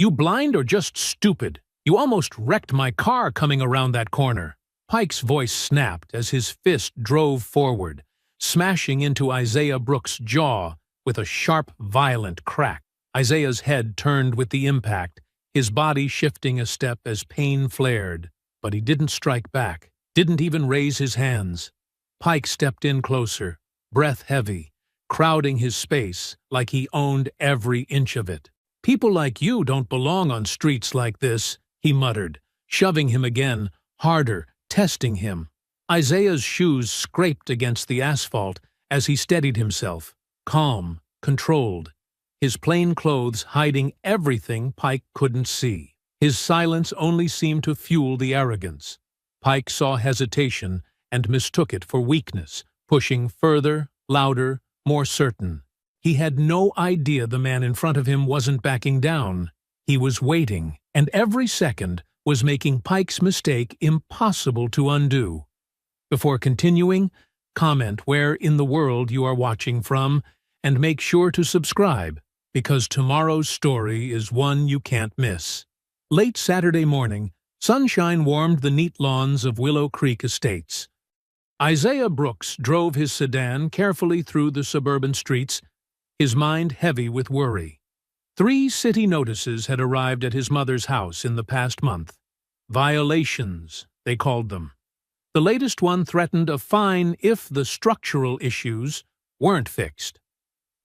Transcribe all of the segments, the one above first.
You blind or just stupid? You almost wrecked my car coming around that corner. Pike's voice snapped as his fist drove forward, smashing into Isaiah Brooks' jaw with a sharp, violent crack. Isaiah's head turned with the impact, his body shifting a step as pain flared. But he didn't strike back, didn't even raise his hands. Pike stepped in closer, breath heavy, crowding his space like he owned every inch of it. "People like you don't belong on streets like this," he muttered, shoving him again, harder, testing him. Isaiah's shoes scraped against the asphalt as he steadied himself, calm, controlled, his plain clothes hiding everything Pike couldn't see. His silence only seemed to fuel the arrogance. Pike saw hesitation and mistook it for weakness, pushing further, louder, more certain. He had no idea the man in front of him wasn't backing down. He was waiting, and every second was making Pike's mistake impossible to undo. Before continuing, comment where in the world you are watching from, and make sure to subscribe, because tomorrow's story is one you can't miss. Late Saturday morning, sunshine warmed the neat lawns of Willow Creek Estates. Isaiah Brooks drove his sedan carefully through the suburban streets, his mind heavy with worry. 3 city notices had arrived at his mother's house in the past month. Violations, they called them. The latest one threatened a fine if the structural issues weren't fixed.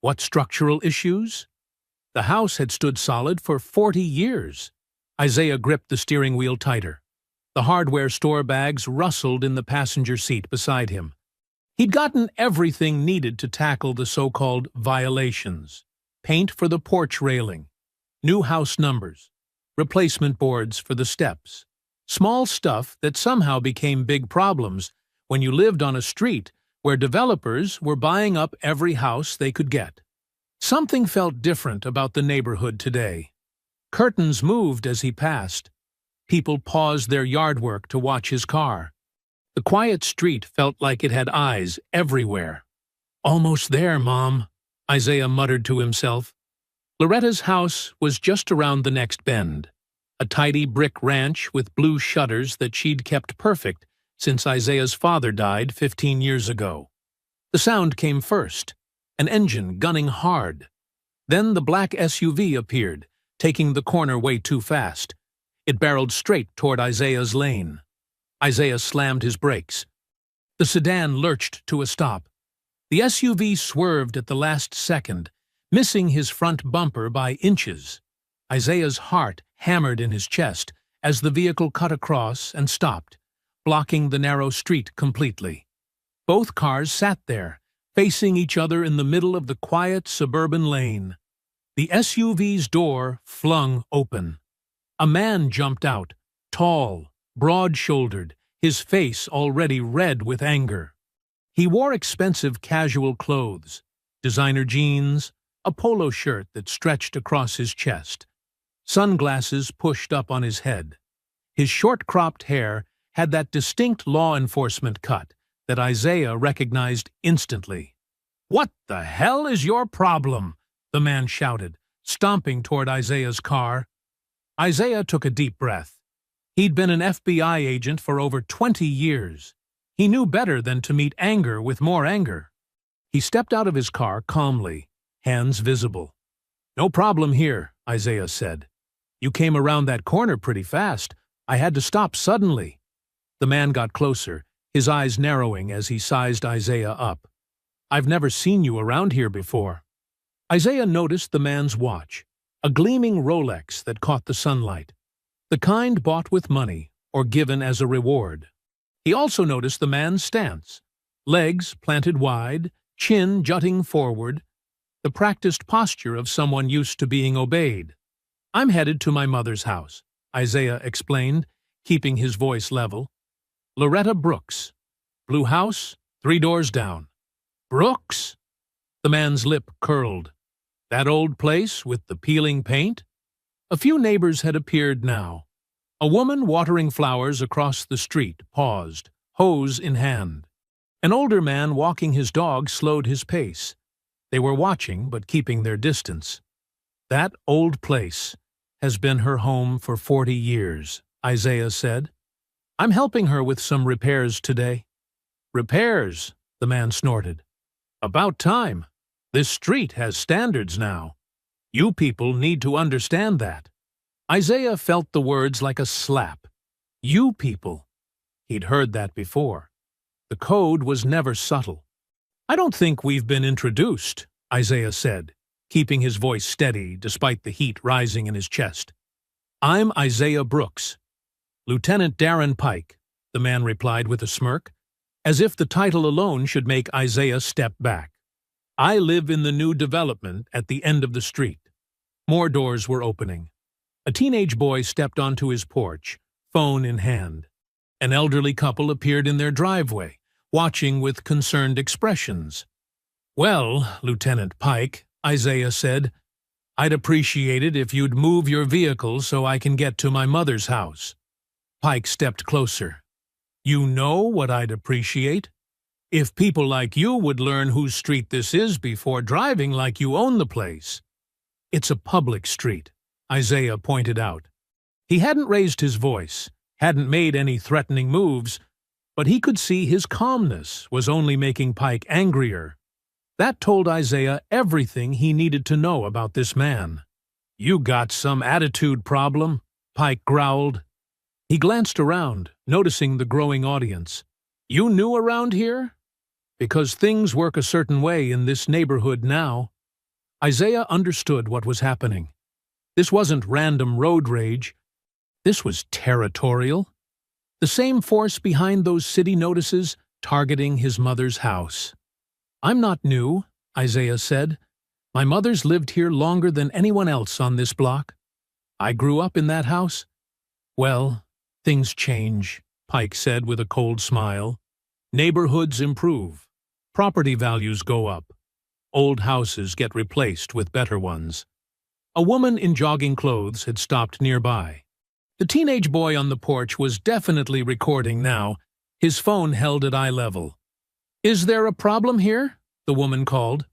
What structural issues? The house had stood solid for 40 years. Isaiah gripped the steering wheel tighter. The hardware store bags rustled in the passenger seat beside him. He'd gotten everything needed to tackle the so-called violations. Paint for the porch railing, new house numbers, replacement boards for the steps. Small stuff that somehow became big problems when you lived on a street where developers were buying up every house they could get. Something felt different about the neighborhood today. Curtains moved as he passed. People paused their yard work to watch his car. The quiet street felt like it had eyes everywhere. "Almost there, Mom," Isaiah muttered to himself. Loretta's house was just around the next bend. A tidy brick ranch with blue shutters that she'd kept perfect since Isaiah's father died 15 years ago. The sound came first, an engine gunning hard. Then the black SUV appeared, taking the corner way too fast. It barreled straight toward Isaiah's lane. Isaiah slammed his brakes. The sedan lurched to a stop. The SUV swerved at the last second, missing his front bumper by inches. Isaiah's heart hammered in his chest as the vehicle cut across and stopped, blocking the narrow street completely. Both cars sat there, facing each other in the middle of the quiet suburban lane. The SUV's door flung open. A man jumped out, tall, broad-shouldered, his face already red with anger. He wore expensive casual clothes, designer jeans, a polo shirt that stretched across his chest, sunglasses pushed up on his head. His short-cropped hair had that distinct law enforcement cut that Isaiah recognized instantly. "What the hell is your problem?" the man shouted, stomping toward Isaiah's car. Isaiah took a deep breath. He'd been an FBI agent for over 20 years. He knew better than to meet anger with more anger. He stepped out of his car calmly, hands visible. "No problem here," Isaiah said. "You came around that corner pretty fast. I had to stop suddenly." The man got closer, his eyes narrowing as he sized Isaiah up. "I've never seen you around here before." Isaiah noticed the man's watch, a gleaming Rolex that caught the sunlight, the kind bought with money or given as a reward. He also noticed the man's stance, legs planted wide, chin jutting forward, the practiced posture of someone used to being obeyed. "I'm headed to my mother's house," Isaiah explained, keeping his voice level. "Loretta Brooks. Blue house, 3 doors down." "Brooks?" The man's lip curled. "That old place with the peeling paint?" A few neighbors had appeared now. A woman watering flowers across the street paused, hose in hand. An older man walking his dog slowed his pace. They were watching but keeping their distance. That old place. has been her home for 40 years, Isaiah said. I'm helping her with some repairs today. Repairs, the man snorted. About time. This street has standards now. You people need to understand that. Isaiah felt the words like a slap. You people. He'd heard that before. The code was never subtle. I don't think we've been introduced, Isaiah said, keeping his voice steady despite the heat rising in his chest. I'm Isaiah Brooks. Lieutenant Darren Pike, the man replied with a smirk, as if the title alone should make Isaiah step back. I live in the new development at the end of the street. More doors were opening. A teenage boy stepped onto his porch, phone in hand. An elderly couple appeared in their driveway, watching with concerned expressions. Well, Lieutenant Pike, Isaiah said, I'd appreciate it if you'd move your vehicle so I can get to my mother's house. Pike stepped closer. You know what I'd appreciate? If people like you would learn whose street this is before driving like you own the place. It's a public street, Isaiah pointed out. He hadn't raised his voice, hadn't made any threatening moves, but he could see his calmness was only making Pike angrier. That told Isaiah everything he needed to know about this man. You got some attitude problem, Pike growled. He glanced around, noticing the growing audience. You new around here? Because things work a certain way in this neighborhood now. Isaiah understood what was happening. This wasn't random road rage. This was territorial. The same force behind those city notices targeting his mother's house. I'm not new, Isaiah said. My mother's lived here longer than anyone else on this block. I grew up in that house. Well, things change, Pike said with a cold smile. Neighborhoods improve. Property values go up. Old houses get replaced with better ones. A woman in jogging clothes had stopped nearby. The teenage boy on the porch was definitely recording now, his phone held at eye level. Is there a problem here? The woman called.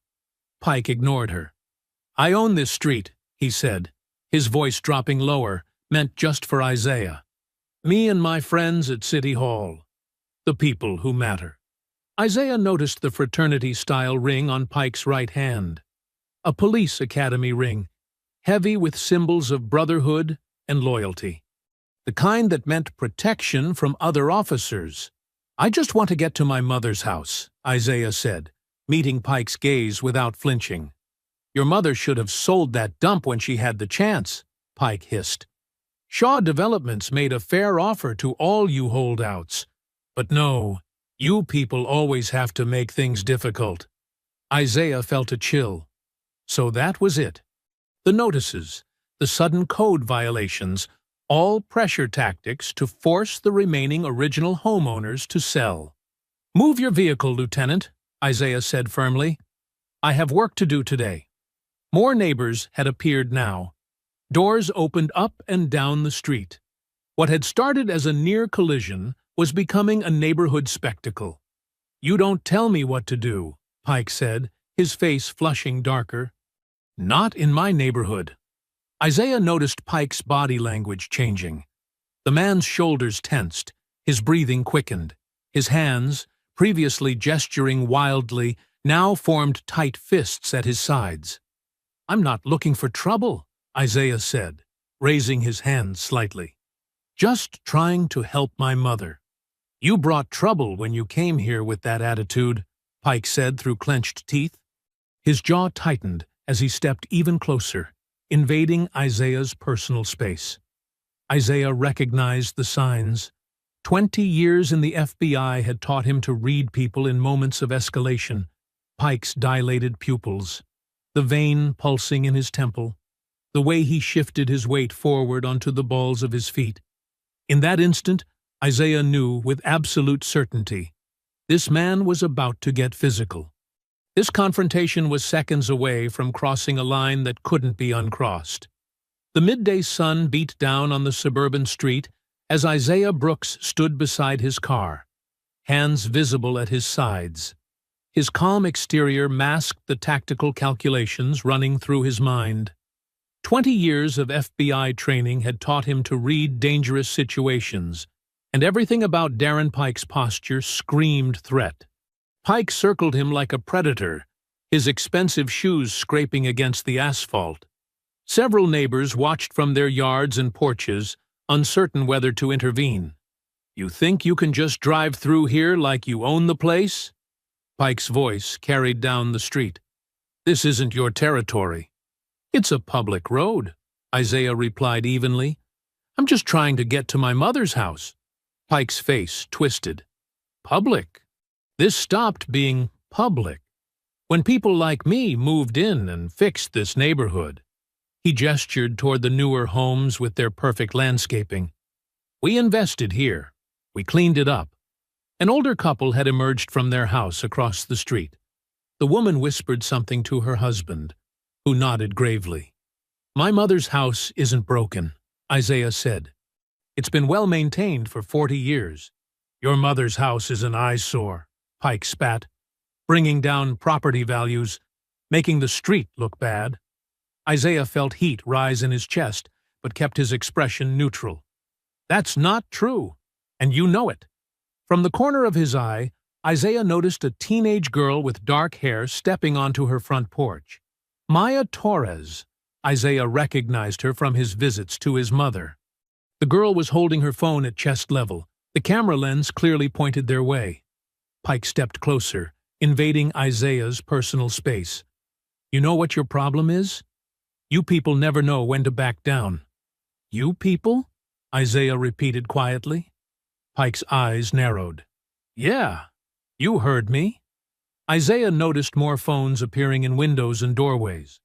Pike ignored her. I own this street, he said, his voice dropping lower, meant just for Isaiah. Me and my friends at City Hall. The people who matter. Isaiah noticed the fraternity-style ring on Pike's right hand. A police academy ring, heavy with symbols of brotherhood and loyalty. The kind that meant protection from other officers. I just want to get to my mother's house, Isaiah said, meeting Pike's gaze without flinching. Your mother should have sold that dump when she had the chance, Pike hissed. Shaw Developments made a fair offer to all you holdouts. But no, you people always have to make things difficult. Isaiah felt a chill. So that was it. The notices, the sudden code violations, all pressure tactics to force the remaining original homeowners to sell. Move your vehicle, Lieutenant, Isaiah said firmly. I have work to do today. More neighbors had appeared now. Doors opened up and down the street. What had started as a near collision was becoming a neighborhood spectacle. You don't tell me what to do, Pike said, his face flushing darker. Not in my neighborhood. Isaiah noticed Pike's body language changing. The man's shoulders tensed, his breathing quickened. His hands, previously gesturing wildly, now formed tight fists at his sides. I'm not looking for trouble, Isaiah said, raising his hands slightly. Just trying to help my mother. You brought trouble when you came here with that attitude, Pike said through clenched teeth. His jaw tightened as he stepped even closer, invading Isaiah's personal space. Isaiah recognized the signs. 20 years in the FBI had taught him to read people in moments of escalation. Pike's dilated pupils, the vein pulsing in his temple, the way he shifted his weight forward onto the balls of his feet. In that instant, Isaiah knew with absolute certainty, this man was about to get physical. This confrontation was seconds away from crossing a line that couldn't be uncrossed. The midday sun beat down on the suburban street as Isaiah Brooks stood beside his car, hands visible at his sides. His calm exterior masked the tactical calculations running through his mind. 20 years of FBI training had taught him to read dangerous situations, and everything about Darren Pike's posture screamed threat. Pike circled him like a predator, his expensive shoes scraping against the asphalt. Several neighbors watched from their yards and porches, uncertain whether to intervene. "You think you can just drive through here like you own the place?" Pike's voice carried down the street. "This isn't your territory." "It's a public road," Isaiah replied evenly. "I'm just trying to get to my mother's house." Pike's face twisted. "Public? This stopped being public when people like me moved in and fixed this neighborhood." He gestured toward the newer homes with their perfect landscaping. "We invested here. We cleaned it up." An older couple had emerged from their house across the street. The woman whispered something to her husband, who nodded gravely. "My mother's house isn't broken," Isaiah said. "It's been well maintained for 40 years. "Your mother's house is an eyesore," Pike spat, "bringing down property values, making the street look bad." Isaiah felt heat rise in his chest, but kept his expression neutral. "That's not true, and you know it." From the corner of his eye, Isaiah noticed a teenage girl with dark hair stepping onto her front porch. Maya Torres. Isaiah recognized her from his visits to his mother. The girl was holding her phone at chest level. The camera lens clearly pointed their way. Pike stepped closer, invading Isaiah's personal space. "You know what your problem is? You people never know when to back down." "You people?" Isaiah repeated quietly. Pike's eyes narrowed. "Yeah, you heard me." Isaiah noticed more phones appearing in windows and doorways.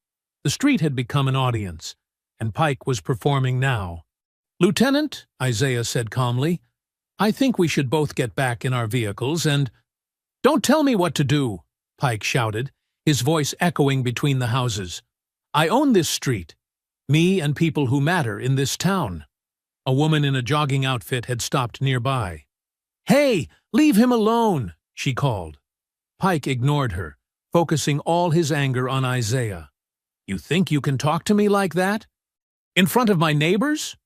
The street had become an audience, and Pike was performing now. "Lieutenant," Isaiah said calmly, "I think we should both get back in our vehicles and—" "Don't tell me what to do," Pike shouted, his voice echoing between the houses. "I own this street. Me and people who matter in this town." A woman in a jogging outfit had stopped nearby. "Hey, leave him alone," she called. Pike ignored her, focusing all his anger on Isaiah. "You think you can talk to me like that? In front of my neighbors?"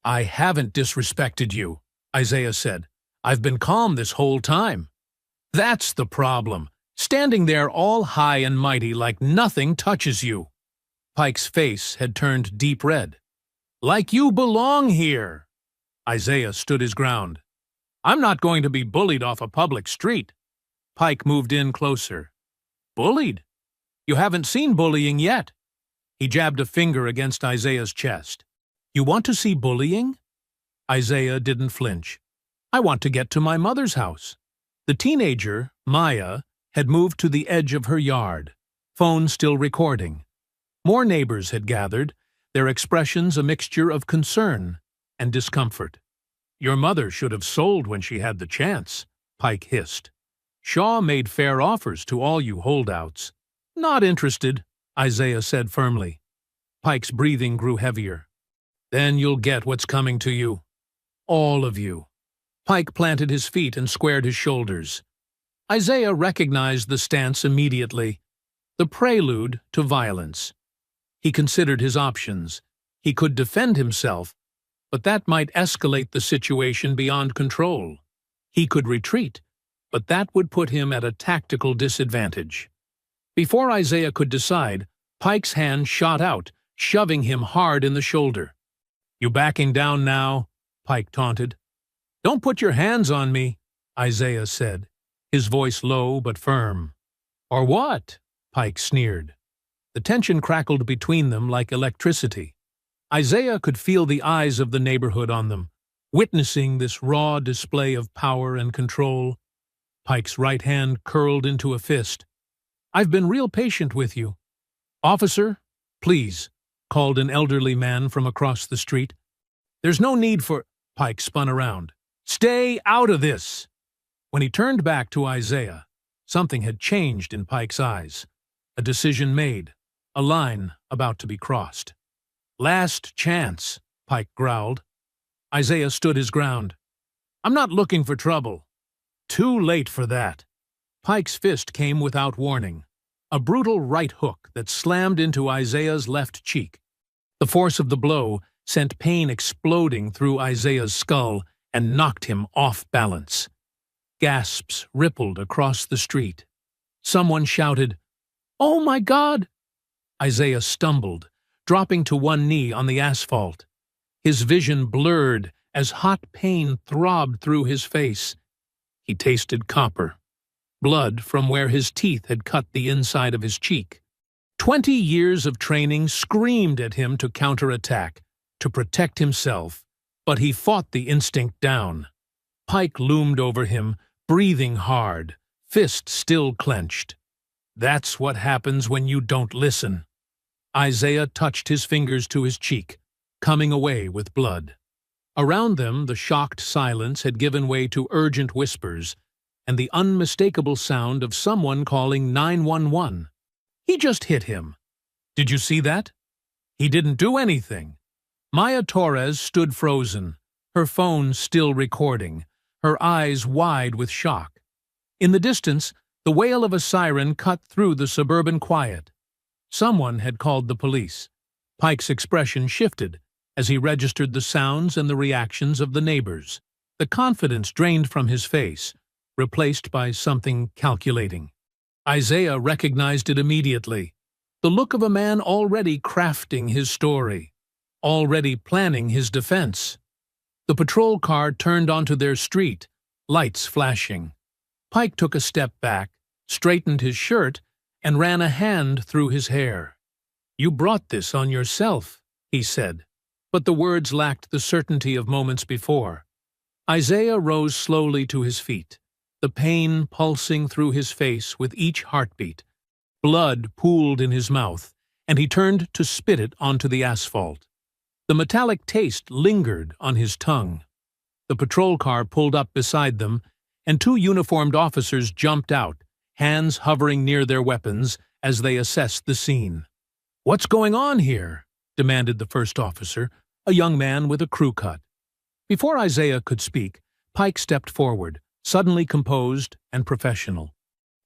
"I haven't disrespected you," Isaiah said. "I've been calm this whole time." "That's the problem, standing there all high and mighty like nothing touches you." Pike's face had turned deep red. "Like you belong here." Isaiah stood his ground. "I'm not going to be bullied off a public street." Pike moved in closer. "Bullied? You haven't seen bullying yet." He jabbed a finger against Isaiah's chest. "You want to see bullying?" Isaiah didn't flinch. "I want to get to my mother's house." The teenager, Maya, had moved to the edge of her yard, phone still recording. More neighbors had gathered, their expressions a mixture of concern and discomfort. "Your mother should have sold when she had the chance," Pike hissed. "Shaw made fair offers to all you holdouts." "Not interested," Isaiah said firmly. Pike's breathing grew heavier. "Then you'll get what's coming to you. All of you." Pike planted his feet and squared his shoulders. Isaiah recognized the stance immediately, the prelude to violence. He considered his options. He could defend himself, but that might escalate the situation beyond control. He could retreat, but that would put him at a tactical disadvantage. Before Isaiah could decide, Pike's hand shot out, shoving him hard in the shoulder. "You backing down now?" Pike taunted. "Don't put your hands on me," Isaiah said, his voice low but firm. "Or what?" Pike sneered. The tension crackled between them like electricity. Isaiah could feel the eyes of the neighborhood on them, witnessing this raw display of power and control. Pike's right hand curled into a fist. "I've been real patient with you." "Officer, please," called an elderly man from across the street. "There's no need for—" Pike spun around. "Stay out of this!" When he turned back to Isaiah, something had changed in Pike's eyes. A decision made, a line about to be crossed. "Last chance," Pike growled. Isaiah stood his ground. "I'm not looking for trouble." "Too late for that." Pike's fist came without warning, a brutal right hook that slammed into Isaiah's left cheek. The force of the blow sent pain exploding through Isaiah's skull and knocked him off balance. Gasps rippled across the street. Someone shouted, "Oh my God!" Isaiah stumbled, dropping to one knee on the asphalt. His vision blurred as hot pain throbbed through his face. He tasted copper, blood from where his teeth had cut the inside of his cheek. 20 years of training screamed at him to counterattack, to protect himself, but he fought the instinct down. Pike loomed over him, breathing hard, fist still clenched. That's what happens when you don't listen. Isaiah touched his fingers to his cheek, coming away with blood. Around them, the shocked silence had given way to urgent whispers and the unmistakable sound of someone calling 911. He just hit him. Did you see that? He didn't do anything. Maya Torres stood frozen, her phone still recording, her eyes wide with shock. In the distance, the wail of a siren cut through the suburban quiet. Someone had called the police. Pike's expression shifted as he registered the sounds and the reactions of the neighbors. The confidence drained from his face, replaced by something calculating. Isaiah recognized it immediately. The look of a man already crafting his story, already planning his defense. The patrol car turned onto their street, lights flashing. Pike took a step back, straightened his shirt, and ran a hand through his hair. "You brought this on yourself," he said, but the words lacked the certainty of moments before. Isaiah rose slowly to his feet, the pain pulsing through his face with each heartbeat. Blood pooled in his mouth, and he turned to spit it onto the asphalt. The metallic taste lingered on his tongue. The patrol car pulled up beside them, and two uniformed officers jumped out, hands hovering near their weapons as they assessed the scene. "What's going on here?" demanded the first officer, a young man with a crew cut. Before Isaiah could speak, Pike stepped forward, suddenly composed and professional.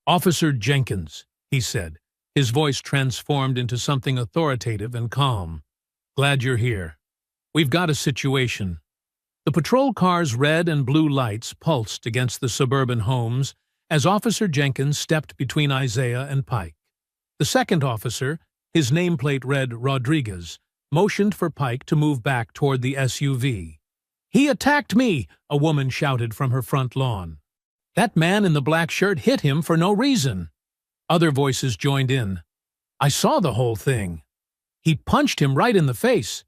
"Officer Jenkins," he said, his voice transformed into something authoritative and calm. "Glad you're here. We've got a situation." The patrol car's red and blue lights pulsed against the suburban homes as Officer Jenkins stepped between Isaiah and Pike. The second officer, his nameplate read Rodriguez, motioned for Pike to move back toward the SUV. "He attacked me!" a woman shouted from her front lawn. "That man in the black shirt hit him for no reason." Other voices joined in. "I saw the whole thing. He punched him right in the face.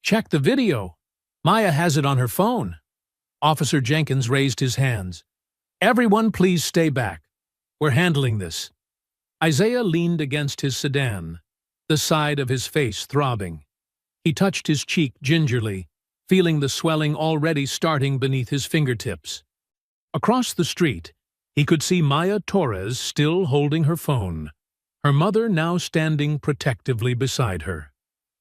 Check the video. Maya has it on her phone." Officer Jenkins raised his hands. "Everyone please stay back. We're handling this." Isaiah leaned against his sedan, the side of his face throbbing. He touched his cheek gingerly, feeling the swelling already starting beneath his fingertips. Across the street, he could see Maya Torres still holding her phone, her mother now standing protectively beside her.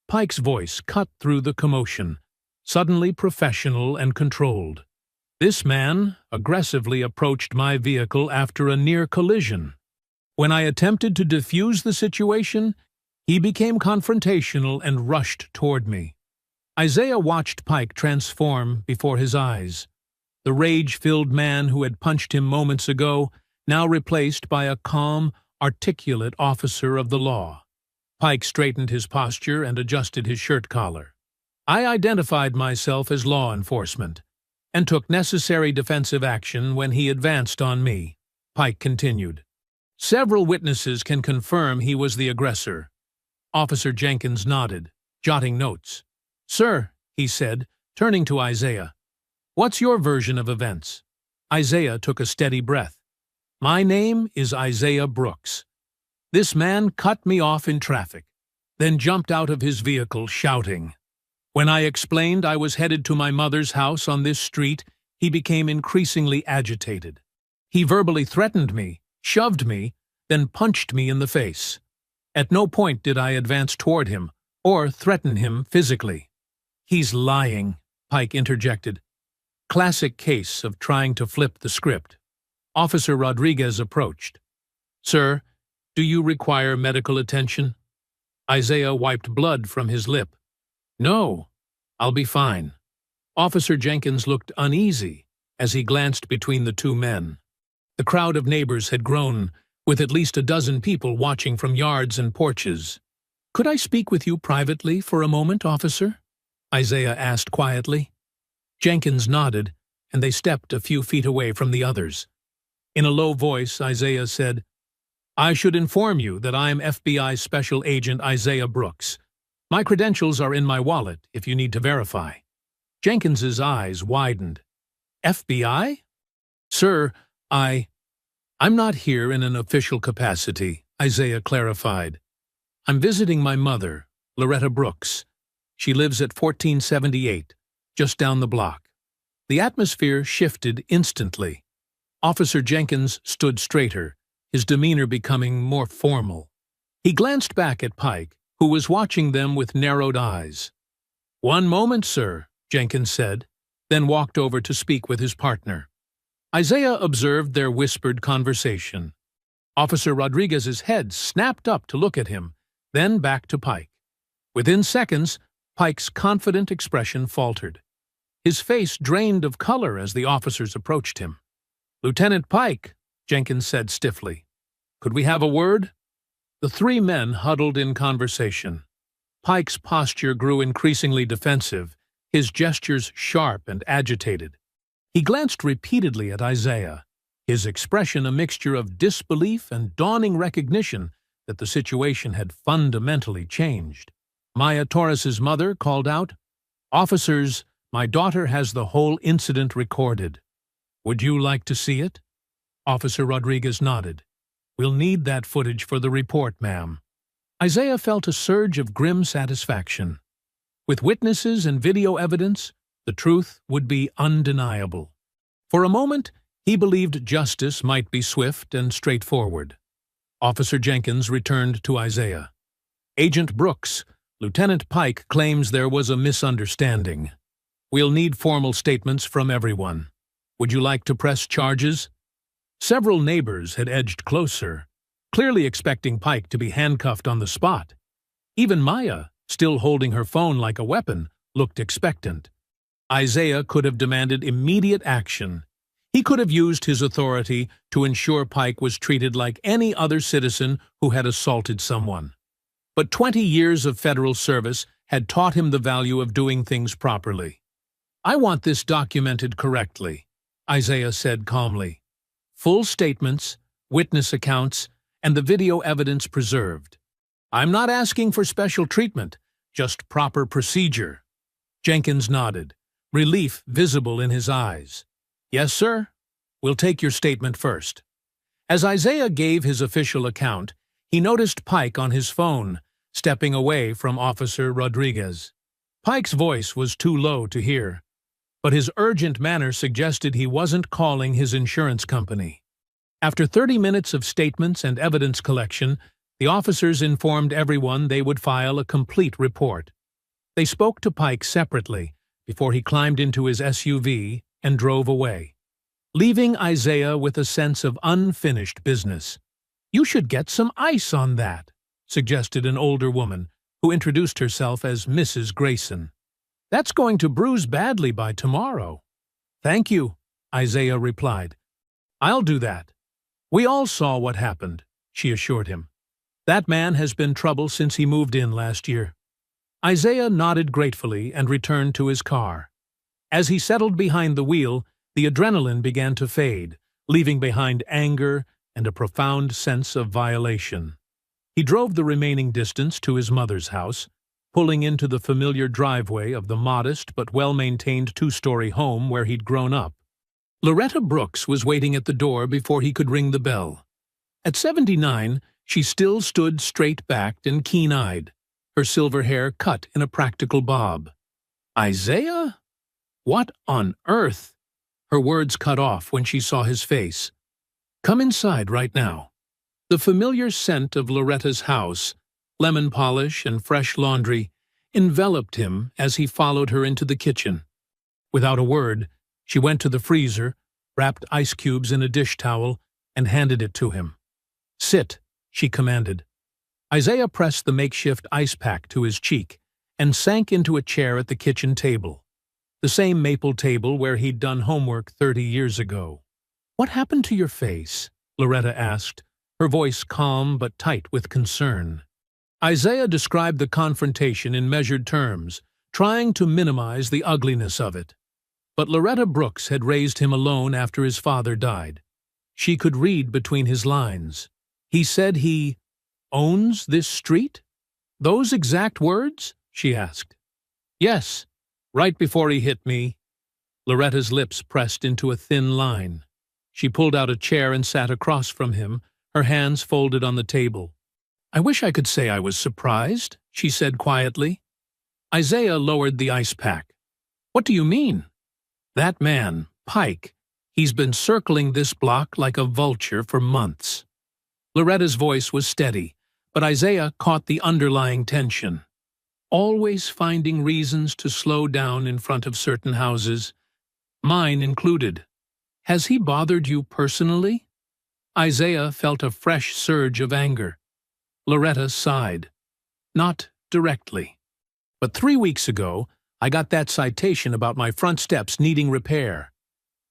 Pike's voice cut through the commotion, suddenly professional and controlled. "This man aggressively approached my vehicle after a near collision. When I attempted to defuse the situation, he became confrontational and rushed toward me." Isaiah watched Pike transform before his eyes. The rage-filled man who had punched him moments ago, now replaced by a calm, articulate officer of the law. Pike straightened his posture and adjusted his shirt collar. "I identified myself as law enforcement and took necessary defensive action when he advanced on me," Pike continued. "Several witnesses can confirm he was the aggressor." Officer Jenkins nodded, jotting notes. "Sir," he said, turning to Isaiah, "what's your version of events?" Isaiah took a steady breath. "My name is Isaiah Brooks. This man cut me off in traffic, then jumped out of his vehicle shouting. When I explained I was headed to my mother's house on this street, he became increasingly agitated. He verbally threatened me, shoved me, then punched me in the face. At no point did I advance toward him or threaten him physically." "He's lying," Pike interjected. Classic case of trying to flip the script. Officer Rodriguez approached. "Sir, do you require medical attention?" Isaiah wiped blood from his lip, No, I'll be fine. Officer Jenkins looked uneasy as he glanced between the two men. The crowd of neighbors had grown, with at least a dozen people watching from yards and porches. "Could I speak with you privately for a moment, officer?" Isaiah asked quietly. Jenkins nodded, and they stepped a few feet away from the others. In a low voice, Isaiah said, "I should inform you that I am FBI Special Agent Isaiah Brooks. My credentials are in my wallet if you need to verify." Jenkins's eyes widened. "FBI? Sir, I'm not here in an official capacity," Isaiah clarified. "I'm visiting my mother, Loretta Brooks. She lives at 1478, just down the block." The atmosphere shifted instantly. Officer Jenkins stood straighter, his demeanor becoming more formal. He glanced back at Pike, who was watching them with narrowed eyes. "One moment, sir," Jenkins said, then walked over to speak with his partner. Isaiah observed their whispered conversation. Officer Rodriguez's head snapped up to look at him, then back to Pike. Within seconds, Pike's confident expression faltered. His face drained of color as the officers approached him. "Lieutenant Pike," Jenkins said stiffly, "could we have a word?" The three men huddled in conversation. Pike's posture grew increasingly defensive, his gestures sharp and agitated. He glanced repeatedly at Isaiah, his expression a mixture of disbelief and dawning recognition that the situation had fundamentally changed. Maya Torres's mother called out, "Officers, my daughter has the whole incident recorded. Would you like to see it?" Officer Rodriguez nodded. "We'll need that footage for the report, ma'am." Isaiah felt a surge of grim satisfaction. With witnesses and video evidence, the truth would be undeniable. For a moment, he believed justice might be swift and straightforward. Officer Jenkins returned to Isaiah. "Agent Brooks, Lieutenant Pike claims there was a misunderstanding. We'll need formal statements from everyone. Would you like to press charges?" Several neighbors had edged closer, clearly expecting Pike to be handcuffed on the spot. Even Maya, still holding her phone like a weapon, looked expectant. Isaiah could have demanded immediate action. He could have used his authority to ensure Pike was treated like any other citizen who had assaulted someone. But 20 years of federal service had taught him the value of doing things properly. "I want this documented correctly," Isaiah said calmly. "Full statements, witness accounts, and the video evidence preserved. I'm not asking for special treatment, just proper procedure." Jenkins nodded, relief visible in his eyes. "Yes, sir. We'll take your statement first." As Isaiah gave his official account, he noticed Pike on his phone, stepping away from Officer Rodriguez. Pike's voice was too low to hear, but his urgent manner suggested he wasn't calling his insurance company. After 30 minutes of statements and evidence collection, the officers informed everyone they would file a complete report. They spoke to Pike separately before he climbed into his SUV and drove away, leaving Isaiah with a sense of unfinished business. "You should get some ice on that," suggested an older woman who introduced herself as Mrs. Grayson. "That's going to bruise badly by tomorrow." "Thank you," Isaiah replied. "I'll do that." "We all saw what happened," she assured him. "That man has been trouble since he moved in last year." Isaiah nodded gratefully and returned to his car. As he settled behind the wheel, the adrenaline began to fade, leaving behind anger and a profound sense of violation. He drove the remaining distance to his mother's house, pulling into the familiar driveway of the modest but well-maintained two-story home where he'd grown up. Loretta Brooks was waiting at the door before he could ring the bell. At 79, she still stood straight-backed and keen-eyed, her silver hair cut in a practical bob. "Isaiah? What on earth?" Her words cut off when she saw his face. "Come inside right now." The familiar scent of Loretta's house, lemon polish and fresh laundry, enveloped him as he followed her into the kitchen. Without a word, she went to the freezer, wrapped ice cubes in a dish towel, and handed it to him. "Sit," she commanded. Isaiah pressed the makeshift ice pack to his cheek and sank into a chair at the kitchen table, the same maple table where he'd done homework 30 years ago. "What happened to your face?" Loretta asked, her voice calm but tight with concern. Isaiah described the confrontation in measured terms, trying to minimize the ugliness of it. But Loretta Brooks had raised him alone after his father died. She could read between his lines. "He said he owns this street?" "Those exact words?" she asked. "Yes, right before he hit me." Loretta's lips pressed into a thin line. She pulled out a chair and sat across from him, her hands folded on the table. "I wish I could say I was surprised," she said quietly. Isaiah lowered the ice pack. "What do you mean?" "That man, Pike, he's been circling this block like a vulture for months." Loretta's voice was steady, but Isaiah caught the underlying tension. "Always finding reasons to slow down in front of certain houses, mine included. Has he bothered you personally?" Isaiah felt a fresh surge of anger. Loretta sighed. "Not directly. But 3 weeks ago, I got that citation about my front steps needing repair.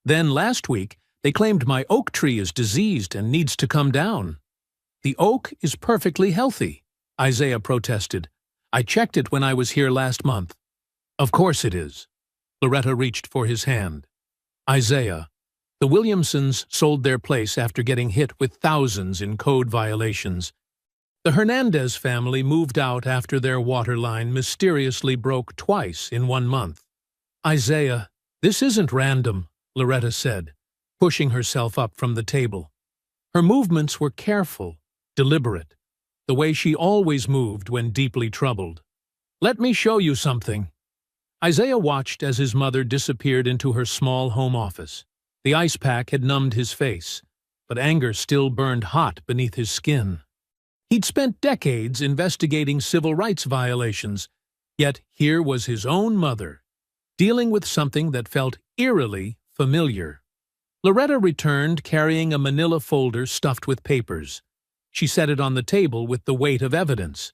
Then last week, they claimed my oak tree is diseased and needs to come down." "The oak is perfectly healthy," Isaiah protested. "I checked it when I was here last month." "Of course it is." Loretta reached for his hand. "Isaiah, the Williamsons sold their place after getting hit with thousands in code violations. The Hernandez family moved out after their water line mysteriously broke twice in 1 month." "Isaiah, this isn't random," Loretta said, pushing herself up from the table. Her movements were careful, deliberate, the way she always moved when deeply troubled. "Let me show you something." Isaiah watched as his mother disappeared into her small home office. The ice pack had numbed his face, but anger still burned hot beneath his skin. He'd spent decades investigating civil rights violations, yet here was his own mother, dealing with something that felt eerily familiar. Loretta returned carrying a manila folder stuffed with papers. She set it on the table with the weight of evidence.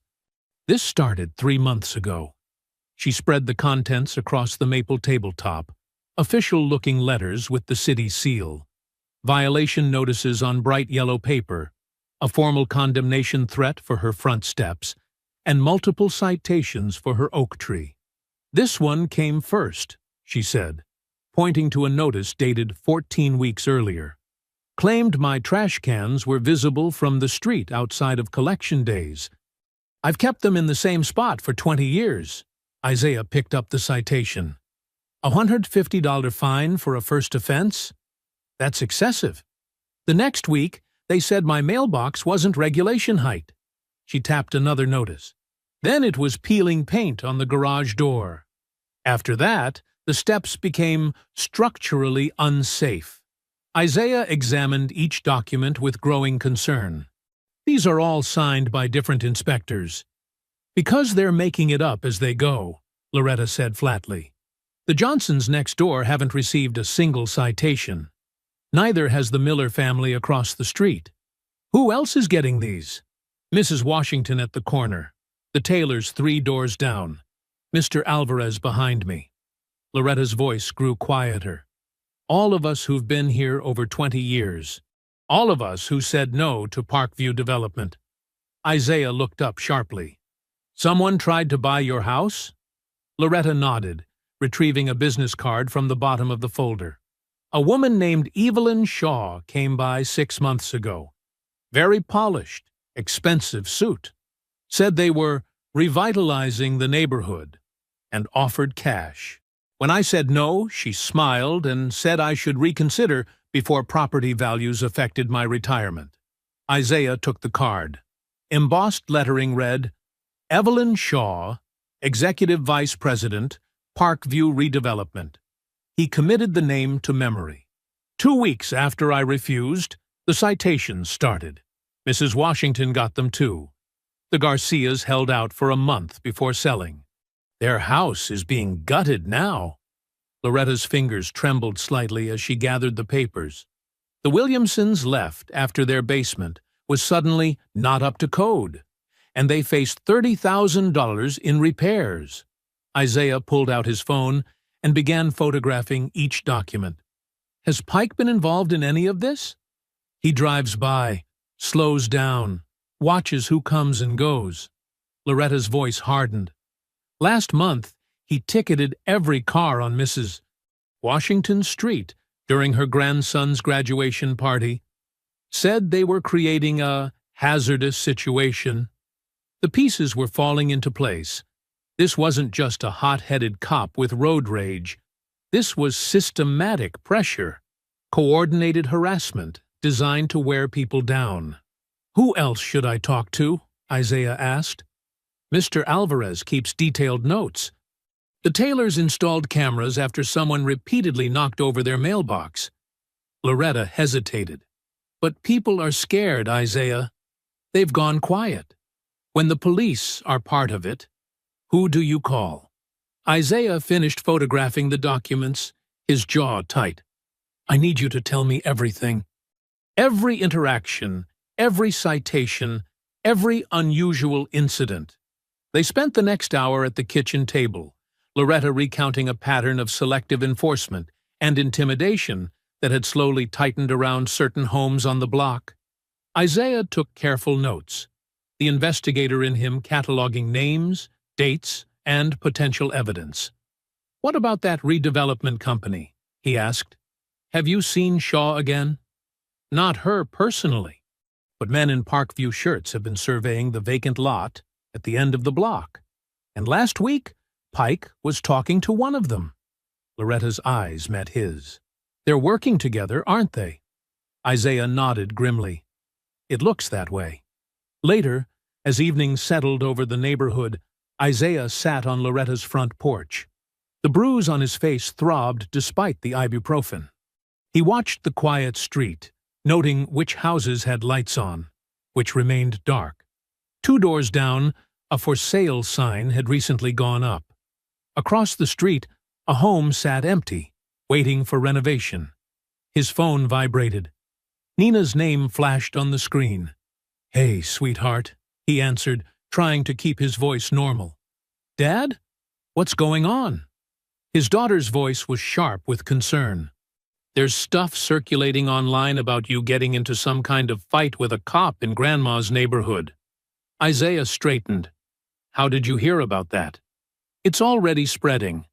"This started 3 months ago." She spread the contents across the maple tabletop, official-looking letters with the city seal, violation notices on bright yellow paper, a formal condemnation threat for her front steps, and multiple citations for her oak tree. "This one came first," she said, pointing to a notice dated 14 weeks earlier. "Claimed my trash cans were visible from the street outside of collection days. I've kept them in the same spot for 20 years. Isaiah picked up the citation. "A $150 fine for a first offense? That's excessive." "The next week, they said my mailbox wasn't regulation height." She tapped another notice. "Then it was peeling paint on the garage door. After that, the steps became structurally unsafe." Isaiah examined each document with growing concern. "These are all signed by different inspectors." "Because they're making it up as they go," Loretta said flatly. "The Johnsons next door haven't received a single citation. Neither has the Miller family across the street. Who else is getting these?" "Mrs. Washington at the corner. The Taylors 3 doors down. Mr. Alvarez behind me." Loretta's voice grew quieter. "All of us who've been here over 20 years. All of us who said no to Parkview development." Isaiah looked up sharply. "Someone tried to buy your house?" Loretta nodded, retrieving a business card from the bottom of the folder. "A woman named Evelyn Shaw came by 6 months ago. Very polished, expensive suit. Said they were revitalizing the neighborhood and offered cash. When I said no, she smiled and said I should reconsider before property values affected my retirement." Isaiah took the card. Embossed lettering read, "Evelyn Shaw, Executive Vice President, Parkview Redevelopment." He committed the name to memory. 2 weeks after I refused, the citations started. Mrs. Washington got them too. The Garcias held out for a month before selling. Their house is being gutted now. Loretta's fingers trembled slightly as she gathered the papers. The Williamsons left after their basement was suddenly not up to code. and they faced $30,000 in repairs. Isaiah pulled out his phone and began photographing each document. Has Pike been involved in any of this? He drives by, slows down, watches who comes and goes. Loretta's voice hardened. Last month, he ticketed every car on Mrs. Washington Street during her grandson's graduation party. Said they were creating a hazardous situation. The pieces were falling into place. This wasn't just a hot-headed cop with road rage. This was systematic pressure, coordinated harassment designed to wear people down. Who else should I talk to? Isaiah asked. Mr. Alvarez keeps detailed notes. The Taylors installed cameras after someone repeatedly knocked over their mailbox. Loretta hesitated. But people are scared, Isaiah. They've gone quiet. When the police are part of it, who do you call? Isaiah finished photographing the documents, his jaw tight. I need you to tell me everything. Every interaction, every citation, every unusual incident. They spent the next hour at the kitchen table, Loretta recounting a pattern of selective enforcement and intimidation that had slowly tightened around certain homes on the block. Isaiah took careful notes, the investigator in him cataloging names, dates, and potential evidence. What about that redevelopment company? He asked. Have you seen Shaw again? Not her personally, but men in Parkview shirts have been surveying the vacant lot at the end of the block. And last week, Pike was talking to one of them. Loretta's eyes met his. They're working together, aren't they? Isaiah nodded grimly. It looks that way. Later, as evening settled over the neighborhood, Isaiah sat on Loretta's front porch. The bruise on his face throbbed despite the ibuprofen. He watched the quiet street, noting which houses had lights on, which remained dark. 2 doors down, a for sale sign had recently gone up. Across the street, a home sat empty, waiting for renovation. His phone vibrated. Nina's name flashed on the screen. Hey, sweetheart, he answered, trying to keep his voice normal. Dad? What's going on? His daughter's voice was sharp with concern. There's stuff circulating online about you getting into some kind of fight with a cop in Grandma's neighborhood. Isaiah straightened. How did you hear about that? It's already spreading.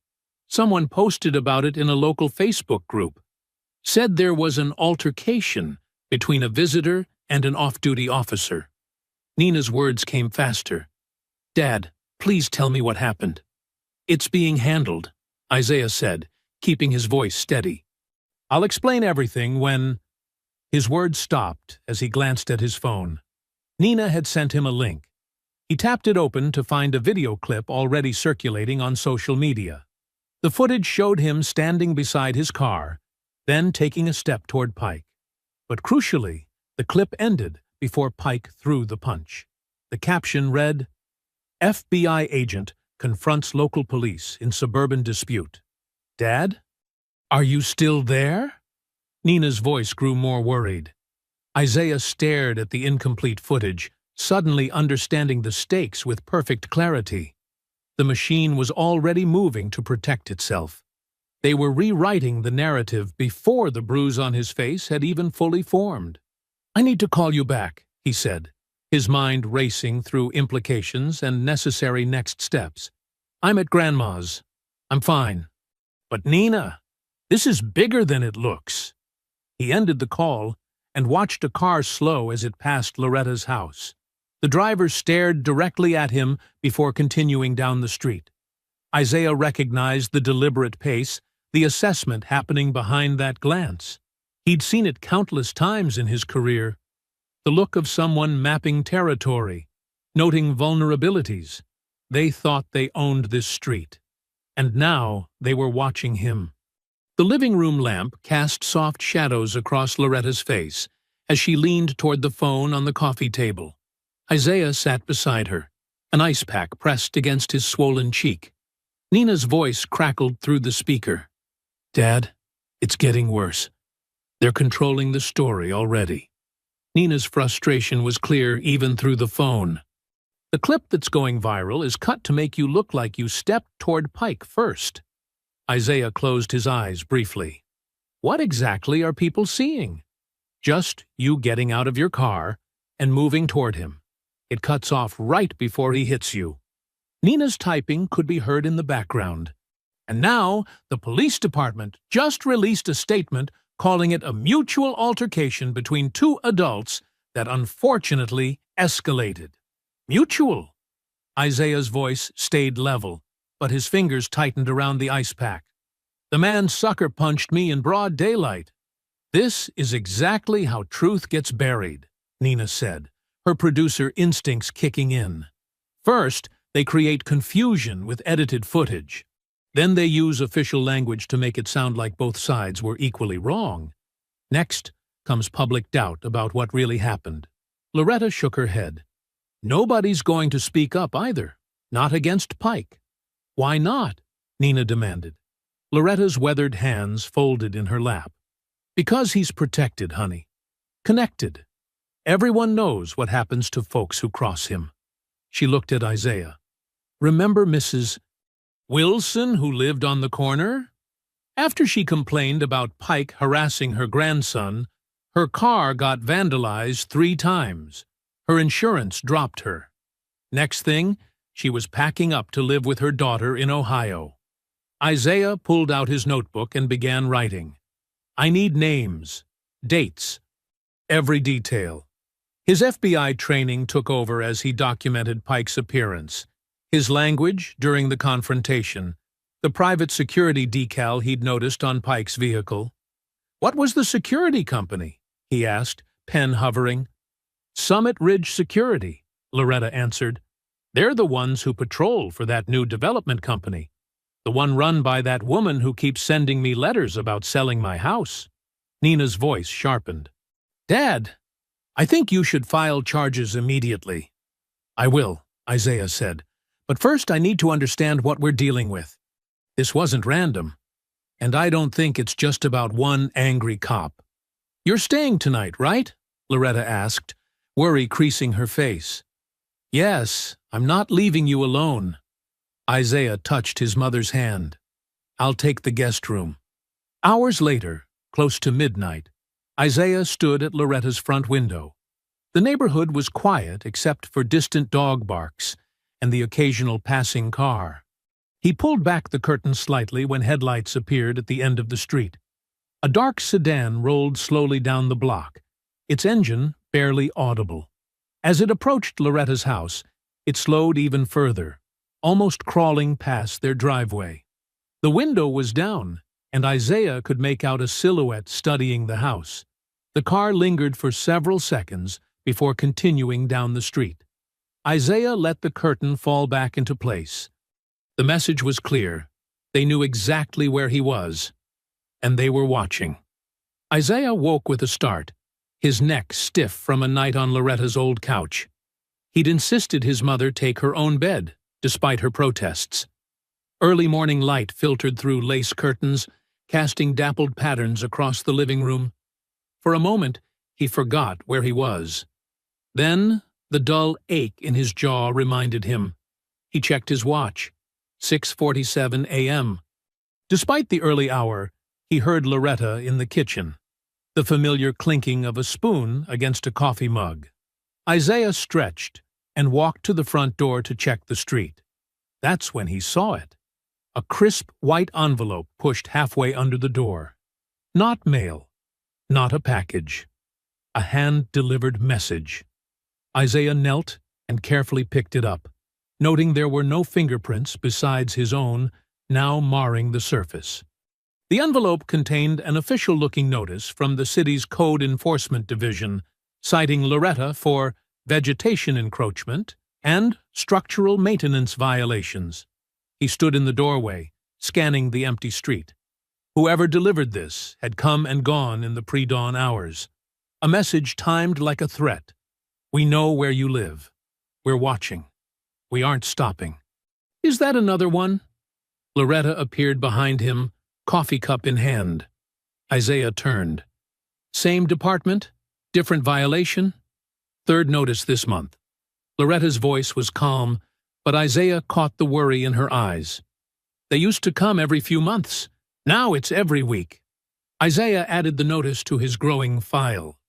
Someone posted about it in a local Facebook group. Said there was an altercation between a visitor and an off-duty officer. Nina's words came faster. Dad, please tell me what happened. It's being handled, Isaiah said, keeping his voice steady. I'll explain everything when… His words stopped as he glanced at his phone. Nina had sent him a link. He tapped it open to find a video clip already circulating on social media. The footage showed him standing beside his car, then taking a step toward Pike. But crucially, the clip ended before Pike threw the punch. The caption read, FBI agent confronts local police in suburban dispute. Dad? Are you still there? Nina's voice grew more worried. Isaiah stared at the incomplete footage, suddenly understanding the stakes with perfect clarity. The machine was already moving to protect itself. They were rewriting the narrative before the bruise on his face had even fully formed. I need to call you back, he said, his mind racing through implications and necessary next steps. I'm at Grandma's. I'm fine. But Nina, this is bigger than it looks. He ended the call and watched a car slow as it passed Loretta's house. The driver stared directly at him before continuing down the street. Isaiah recognized the deliberate pace, the assessment happening behind that glance. He'd seen it countless times in his career. The look of someone mapping territory, noting vulnerabilities. They thought they owned this street. And now they were watching him. The living room lamp cast soft shadows across Loretta's face as she leaned toward the phone on the coffee table. Isaiah sat beside her, an ice pack pressed against his swollen cheek. Nina's voice crackled through the speaker. Dad, it's getting worse. They're controlling the story already. Nina's frustration was clear even through the phone. The clip that's going viral is cut to make you look like you stepped toward Pike first. Isaiah closed his eyes briefly. What exactly are people seeing? Just you getting out of your car and moving toward him. It cuts off right before he hits you. Nina's typing could be heard in the background. And now, the police department just released a statement calling it a mutual altercation between two adults that unfortunately escalated. Mutual. Isaiah's voice stayed level, but his fingers tightened around the ice pack. The man sucker punched me in broad daylight. This is exactly how truth gets buried, Nina said, her producer instincts kicking in. First, they create confusion with edited footage. Then they use official language to make it sound like both sides were equally wrong. Next comes public doubt about what really happened. Loretta shook her head. Nobody's going to speak up either, not against Pike. Why not? Nina demanded. Loretta's weathered hands folded in her lap. Because he's protected, honey. Connected. Everyone knows what happens to folks who cross him. She looked at Isaiah. Remember Mrs. Wilson, who lived on the corner? After she complained about Pike harassing her grandson, her car got vandalized 3 times. Her insurance dropped her. Next thing, she was packing up to live with her daughter in Ohio. Isaiah pulled out his notebook and began writing. I need names, dates, every detail. His FBI training took over as he documented Pike's appearance, his language during the confrontation, the private security decal he'd noticed on Pike's vehicle. What was the security company? He asked, pen hovering. Summit Ridge Security, Loretta answered. They're the ones who patrol for that new development company. The one run by that woman who keeps sending me letters about selling my house. Nina's voice sharpened. Dad, I think you should file charges immediately. I will, Isaiah said. But first I need to understand what we're dealing with. This wasn't random. And I don't think it's just about one angry cop. You're staying tonight, right? Loretta asked, worry creasing her face. Yes, I'm not leaving you alone. Isaiah touched his mother's hand. I'll take the guest room. Hours later, close to midnight, Isaiah stood at Loretta's front window. The neighborhood was quiet except for distant dog barks and the occasional passing car. He pulled back the curtain slightly when headlights appeared at the end of the street. A dark sedan rolled slowly down the block, its engine barely audible. As it approached Loretta's house, it slowed even further, almost crawling past their driveway. The window was down, and Isaiah could make out a silhouette studying the house. The car lingered for several seconds before continuing down the street. Isaiah let the curtain fall back into place. The message was clear. They knew exactly where he was, and they were watching. Isaiah woke with a start, his neck stiff from a night on Loretta's old couch. He'd insisted his mother take her own bed, despite her protests. Early morning light filtered through lace curtains, casting dappled patterns across the living room. For a moment, he forgot where he was. Then, the dull ache in his jaw reminded him. He checked his watch. 6:47 a.m. Despite the early hour, he heard Loretta in the kitchen, the familiar clinking of a spoon against a coffee mug. Isaiah stretched and walked to the front door to check the street. That's when he saw it. A crisp white envelope pushed halfway under the door. Not mail, not a package. A hand-delivered message. Isaiah knelt and carefully picked it up, noting there were no fingerprints besides his own, now marring the surface. The envelope contained an official-looking notice from the city's Code Enforcement Division, citing Loretta for vegetation encroachment and structural maintenance violations. He stood in the doorway, scanning the empty street. Whoever delivered this had come and gone in the pre-dawn hours. A message timed like a threat. We know where you live. We're watching. We aren't stopping. Is that another one? Loretta appeared behind him, coffee cup in hand. Isaiah turned. Same department? Different violation? Third notice this month. Loretta's voice was calm, but Isaiah caught the worry in her eyes. They used to come every few months. Now it's every week. Isaiah added the notice to his growing file.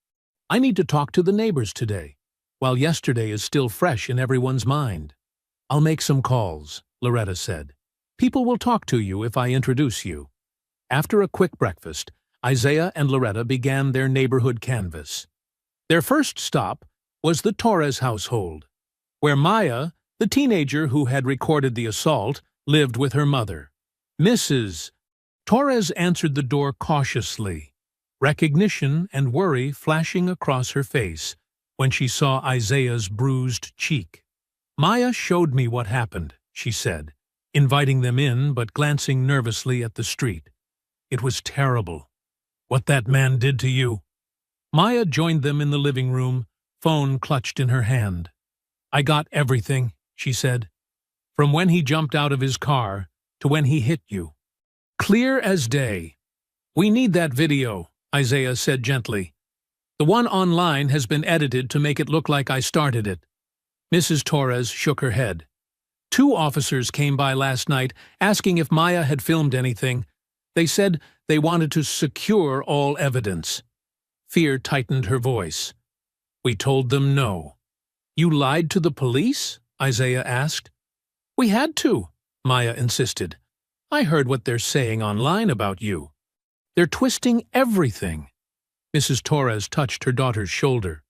I need to talk to the neighbors today, while yesterday is still fresh in everyone's mind. I'll make some calls, Loretta said. People will talk to you if I introduce you. After a quick breakfast, Isaiah and Loretta began their neighborhood canvass. Their first stop was the Torres household, where Maya, the teenager who had recorded the assault, lived with her mother. Mrs. Torres answered the door cautiously, recognition and worry flashing across her face when she saw Isaiah's bruised cheek. Maya showed me what happened, she said, inviting them in but glancing nervously at the street. It was terrible. What that man did to you. Maya joined them in the living room, phone clutched in her hand. I got everything, she said, from when he jumped out of his car to when he hit you. Clear as day. We need that video, Isaiah said gently. The one online has been edited to make it look like I started it. Mrs. Torres shook her head. 2 officers came by last night asking if Maya had filmed anything. They said they wanted to secure all evidence. Fear tightened her voice. We told them no. You lied to the police? Isaiah asked. We had to, Maya insisted. I heard what they're saying online about you. They're twisting everything. Mrs. Torres touched her daughter's shoulder.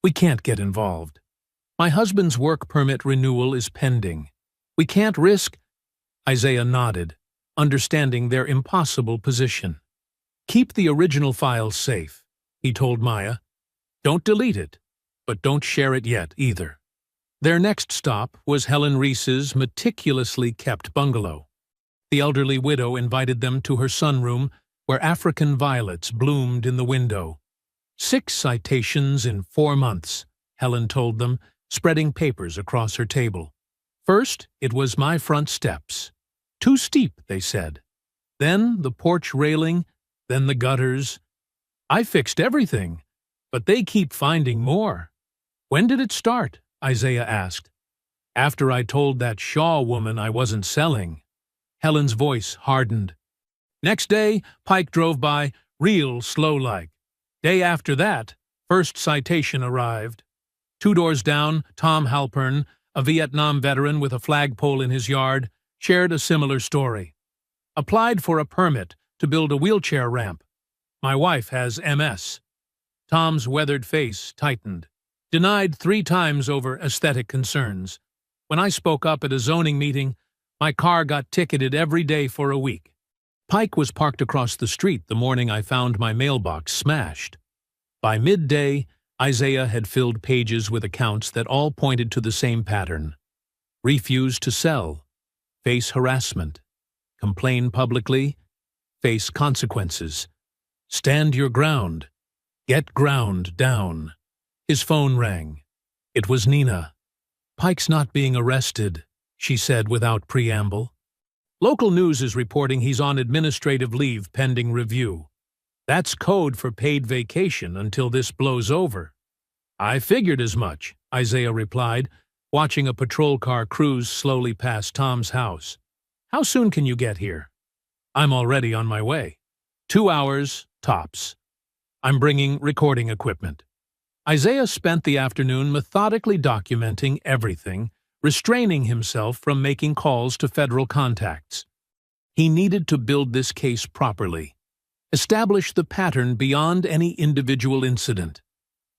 We can't get involved. My husband's work permit renewal is pending. We can't risk. Isaiah nodded, understanding their impossible position. Keep the original file safe, he told Maya. Don't delete it, but don't share it yet either. Their next stop was Helen Reese's meticulously kept bungalow. The elderly widow invited them to her sunroom, where African violets bloomed in the window. 6 citations in 4 months, Helen told them, spreading papers across her table. First, it was my front steps. Too steep, they said. Then the porch railing, then the gutters. I fixed everything, but they keep finding more. When did it start? Isaiah asked. After I told that Shaw woman I wasn't selling. Helen's voice hardened. Next day, Pike drove by, real slow-like. Day after that, first citation arrived. 2 doors down, Tom Halpern, a Vietnam veteran with a flagpole in his yard, shared a similar story. Applied for a permit to build a wheelchair ramp. My wife has MS. Tom's weathered face tightened. Denied 3 times over aesthetic concerns. When I spoke up at a zoning meeting, my car got ticketed every day for a week. Pike was parked across the street the morning I found my mailbox smashed. By midday, Isaiah had filled pages with accounts that all pointed to the same pattern. Refuse to sell. Face harassment. Complain publicly. Face consequences. Stand your ground. Get ground down. His phone rang. It was Nina. Pike's not being arrested, she said without preamble. Local news is reporting he's on administrative leave pending review. That's code for paid vacation until this blows over. I figured as much, Isaiah replied, watching a patrol car cruise slowly past Tom's house. How soon can you get here? I'm already on my way. 2 hours, tops. I'm bringing recording equipment. Isaiah spent the afternoon methodically documenting everything, restraining himself from making calls to federal contacts. He needed to build this case properly, establish the pattern beyond any individual incident.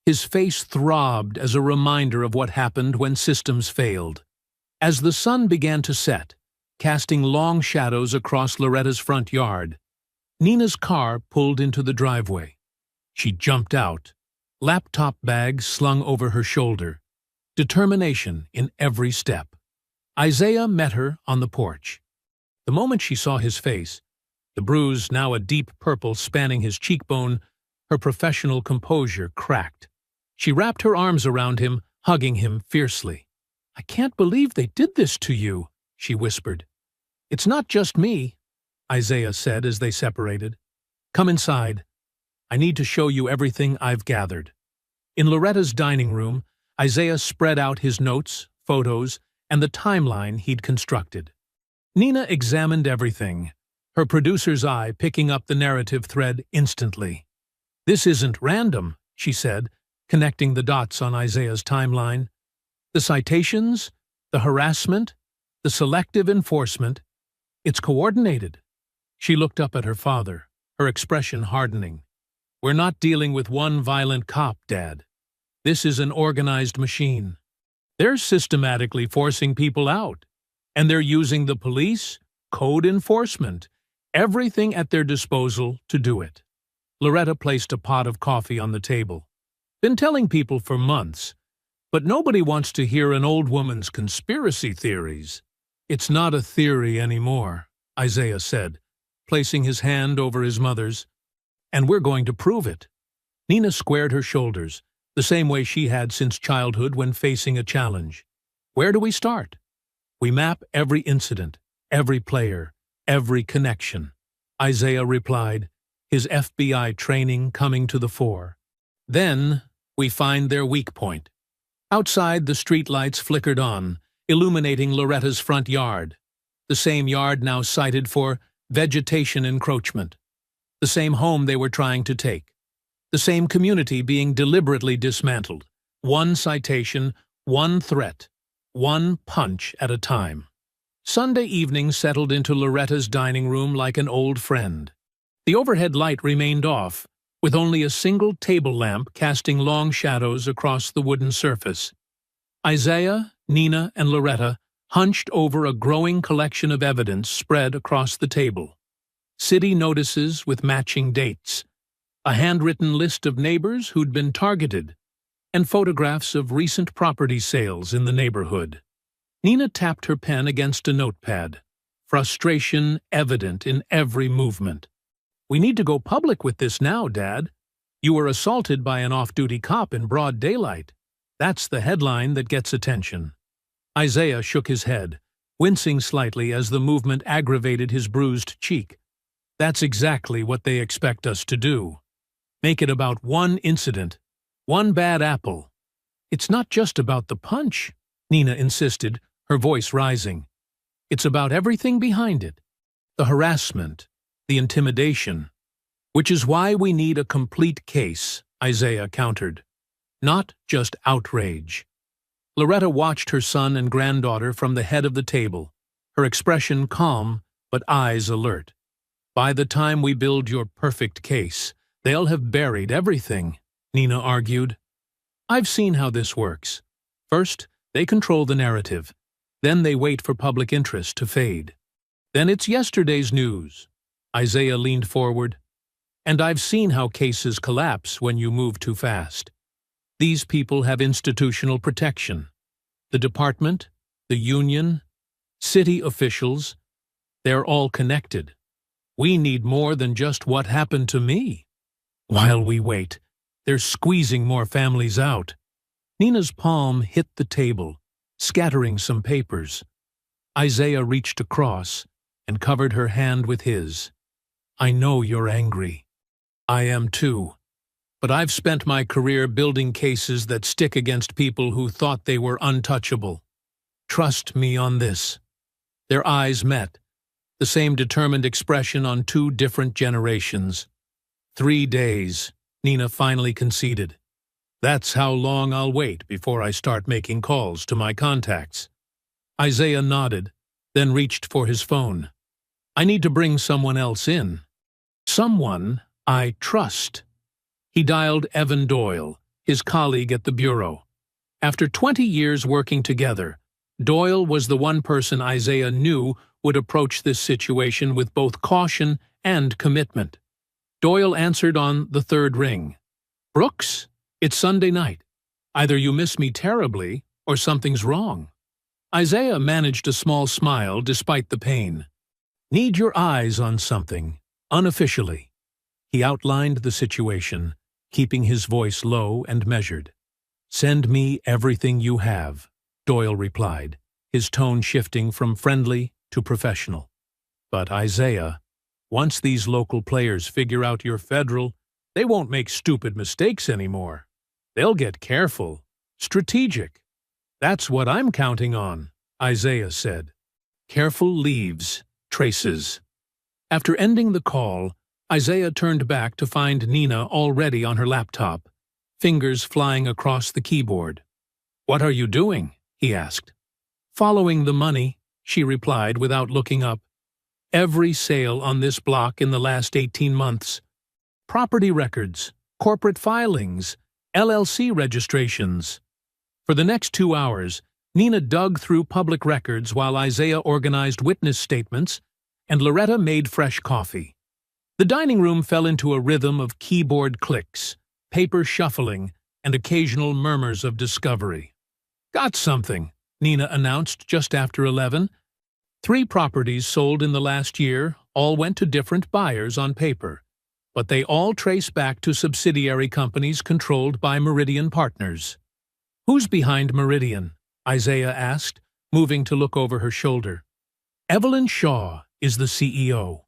His face throbbed as a reminder of what happened when systems failed. As the sun began to set, casting long shadows across Loretta's front yard, Nina's car pulled into the driveway. She jumped out, laptop bag slung over her shoulder, determination in every step. Isaiah met her on the porch. The moment she saw his face, the bruise now a deep purple spanning his cheekbone, her professional composure cracked. She wrapped her arms around him, hugging him fiercely. I can't believe they did this to you, she whispered. It's not just me, Isaiah said as they separated. Come inside. I need to show you everything I've gathered. In Loretta's dining room, Isaiah spread out his notes, photos, and the timeline he'd constructed. Nina examined everything, her producer's eye picking up the narrative thread instantly. "This isn't random," she said, connecting the dots on Isaiah's timeline. "The citations, the harassment, the selective enforcement, it's coordinated." She looked up at her father, her expression hardening. "We're not dealing with one violent cop, Dad. This is an organized machine. They're systematically forcing people out, and they're using the police, code enforcement, everything at their disposal to do it." Loretta placed a pot of coffee on the table. "Been telling people for months, but nobody wants to hear an old woman's conspiracy theories." "It's not a theory anymore," Isaiah said, placing his hand over his mother's. "And we're going to prove it." Nina squared her shoulders, the same way she had since childhood when facing a challenge. "Where do we start?" "We map every incident, every player, every connection," Isaiah replied, his FBI training coming to the fore. "Then we find their weak point." Outside, the streetlights flickered on, illuminating Loretta's front yard, the same yard now cited for vegetation encroachment, the same home they were trying to take, the same community being deliberately dismantled, one citation, one threat, one punch at a time. Sunday evening settled into Loretta's dining room like an old friend. The overhead light remained off, with only a single table lamp casting long shadows across the wooden surface. Isaiah, Nina, and Loretta hunched over a growing collection of evidence spread across the table. City notices with matching dates, a handwritten list of neighbors who'd been targeted, and photographs of recent property sales in the neighborhood. Nina tapped her pen against a notepad, frustration evident in every movement. "We need to go public with this now, Dad. You were assaulted by an off-duty cop in broad daylight. That's the headline that gets attention." Isaiah shook his head, wincing slightly as the movement aggravated his bruised cheek. "That's exactly what they expect us to do. Make it about one incident, one bad apple." "It's not just about the punch," Nina insisted, her voice rising. "It's about everything behind it. The harassment, the intimidation. Which is why we need a complete case," Isaiah countered. "Not just outrage." Loretta watched her son and granddaughter from the head of the table, her expression calm but eyes alert. "By the time we build your perfect case, they'll have buried everything," Nina argued. "I've seen how this works. First, they control the narrative. Then they wait for public interest to fade. Then it's yesterday's news." Isaiah leaned forward. "And I've seen how cases collapse when you move too fast. These people have institutional protection. The department, the union, city officials, they're all connected. We need more than just what happened to me. While we wait, they're squeezing more families out." Nina's palm hit the table, scattering some papers. Isaiah reached across and covered her hand with his. "I know you're angry. I am too. But I've spent my career building cases that stick against people who thought they were untouchable. Trust me on this." Their eyes met, the same determined expression on two different generations. 3 days, Nina finally conceded. "That's how long I'll wait before I start making calls to my contacts." Isaiah nodded, then reached for his phone. "I need to bring someone else in. Someone I trust." He dialed Evan Doyle, his colleague at the Bureau. After 20 years working together, Doyle was the one person Isaiah knew would approach this situation with both caution and commitment. Doyle answered on the third ring. "Brooks, it's Sunday night. Either you miss me terribly or something's wrong." Isaiah managed a small smile despite the pain. "Need your eyes on something, unofficially." He outlined the situation, keeping his voice low and measured. "Send me everything you have," Doyle replied, his tone shifting from friendly to professional. "But Isaiah, once these local players figure out you're federal, they won't make stupid mistakes anymore. They'll get careful. Strategic. That's what I'm counting on, Isaiah said. Careful leaves, traces. After ending the call, Isaiah turned back to find Nina already on her laptop, fingers flying across the keyboard. "What are you doing?" he asked. "Following the money," she replied without looking up. "Every sale on this block in the last 18 months. Property records, corporate filings, LLC registrations." For the next 2 hours, Nina dug through public records while Isaiah organized witness statements and Loretta made fresh coffee. The dining room fell into a rhythm of keyboard clicks, paper shuffling, and occasional murmurs of discovery. "Got something," Nina announced just after 11. 3 properties sold in the last year, all went to different buyers on paper, but they all trace back to subsidiary companies controlled by Meridian Partners. "Who's behind Meridian?" Isaiah asked, moving to look over her shoulder. "Evelyn Shaw is the CEO.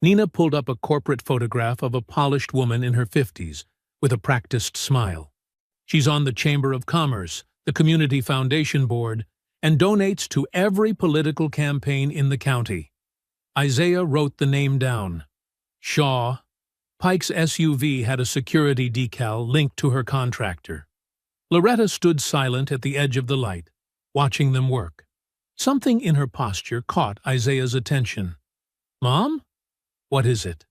Nina pulled up a corporate photograph of a polished woman in her 50s, with a practiced smile. "She's on the Chamber of Commerce, the Community Foundation Board, and donates to every political campaign in the county." Isaiah wrote the name down. Shaw. Pike's SUV had a security decal linked to her contractor. Loretta stood silent at the edge of the light, watching them work. Something in her posture caught Isaiah's attention. "Mom? What is it?"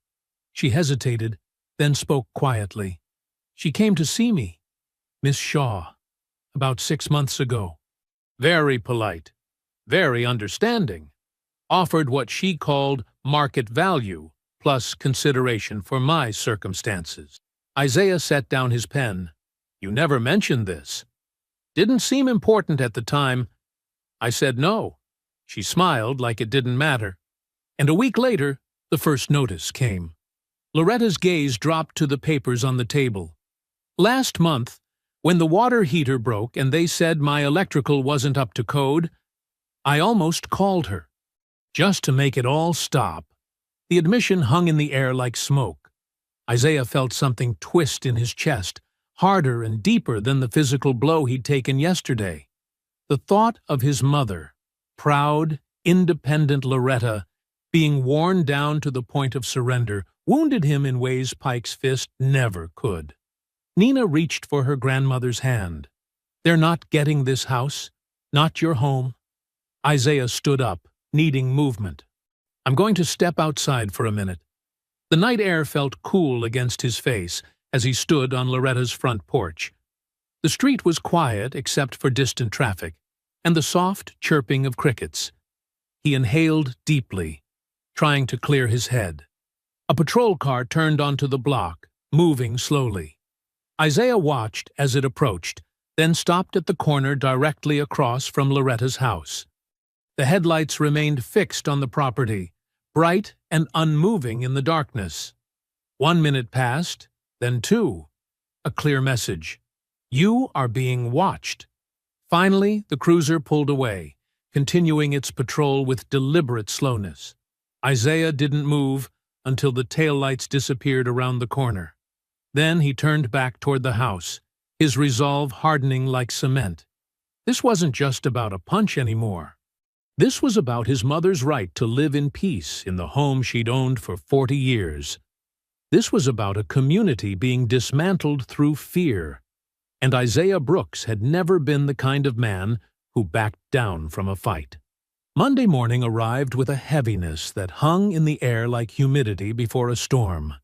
She hesitated, then spoke quietly. "She came to see me, Miss Shaw, about 6 months ago. Very polite, very understanding. Offered what she called market value, plus consideration for my circumstances." Isaiah set down his pen. "You never mentioned this." "Didn't seem important at the time. I said no." She smiled like it didn't matter. And a week later, the first notice came. Loretta's gaze dropped to the papers on the table. "Last month, when the water heater broke and they said my electrical wasn't up to code, I almost called her. Just to make it all stop." The admission hung in the air like smoke. Isaiah felt something twist in his chest, harder and deeper than the physical blow he'd taken yesterday. The thought of his mother, proud, independent Loretta, being worn down to the point of surrender, wounded him in ways Pike's fist never could. Nina reached for her grandmother's hand. "They're not getting this house, not your home." Isaiah stood up, needing movement. "I'm going to step outside for a minute." The night air felt cool against his face as he stood on Loretta's front porch. The street was quiet except for distant traffic and the soft chirping of crickets. He inhaled deeply, trying to clear his head. A patrol car turned onto the block, moving slowly. Isaiah watched as it approached, then stopped at the corner directly across from Loretta's house. The headlights remained fixed on the property, bright and unmoving in the darkness. 1 minute passed, then 2. A clear message. "You are being watched." Finally, the cruiser pulled away, continuing its patrol with deliberate slowness. Isaiah didn't move until the taillights disappeared around the corner. Then he turned back toward the house, his resolve hardening like cement. This wasn't just about a punch anymore. This was about his mother's right to live in peace in the home she'd owned for 40 years. This was about a community being dismantled through fear, and Isaiah Brooks had never been the kind of man who backed down from a fight. Monday morning arrived with a heaviness that hung in the air like humidity before a storm.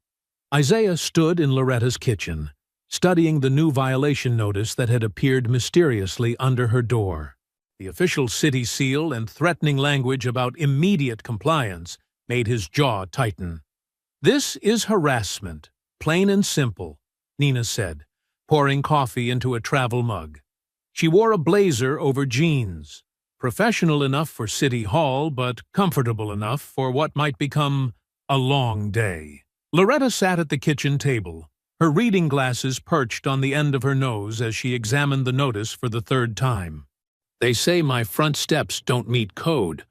Isaiah stood in Loretta's kitchen, studying the new violation notice that had appeared mysteriously under her door. The official city seal and threatening language about immediate compliance made his jaw tighten. "This is harassment, plain and simple," Nina said, pouring coffee into a travel mug. She wore a blazer over jeans, professional enough for City Hall but comfortable enough for what might become a long day. Loretta sat at the kitchen table, her reading glasses perched on the end of her nose as she examined the notice for the 3rd time. "They say my front steps don't meet code.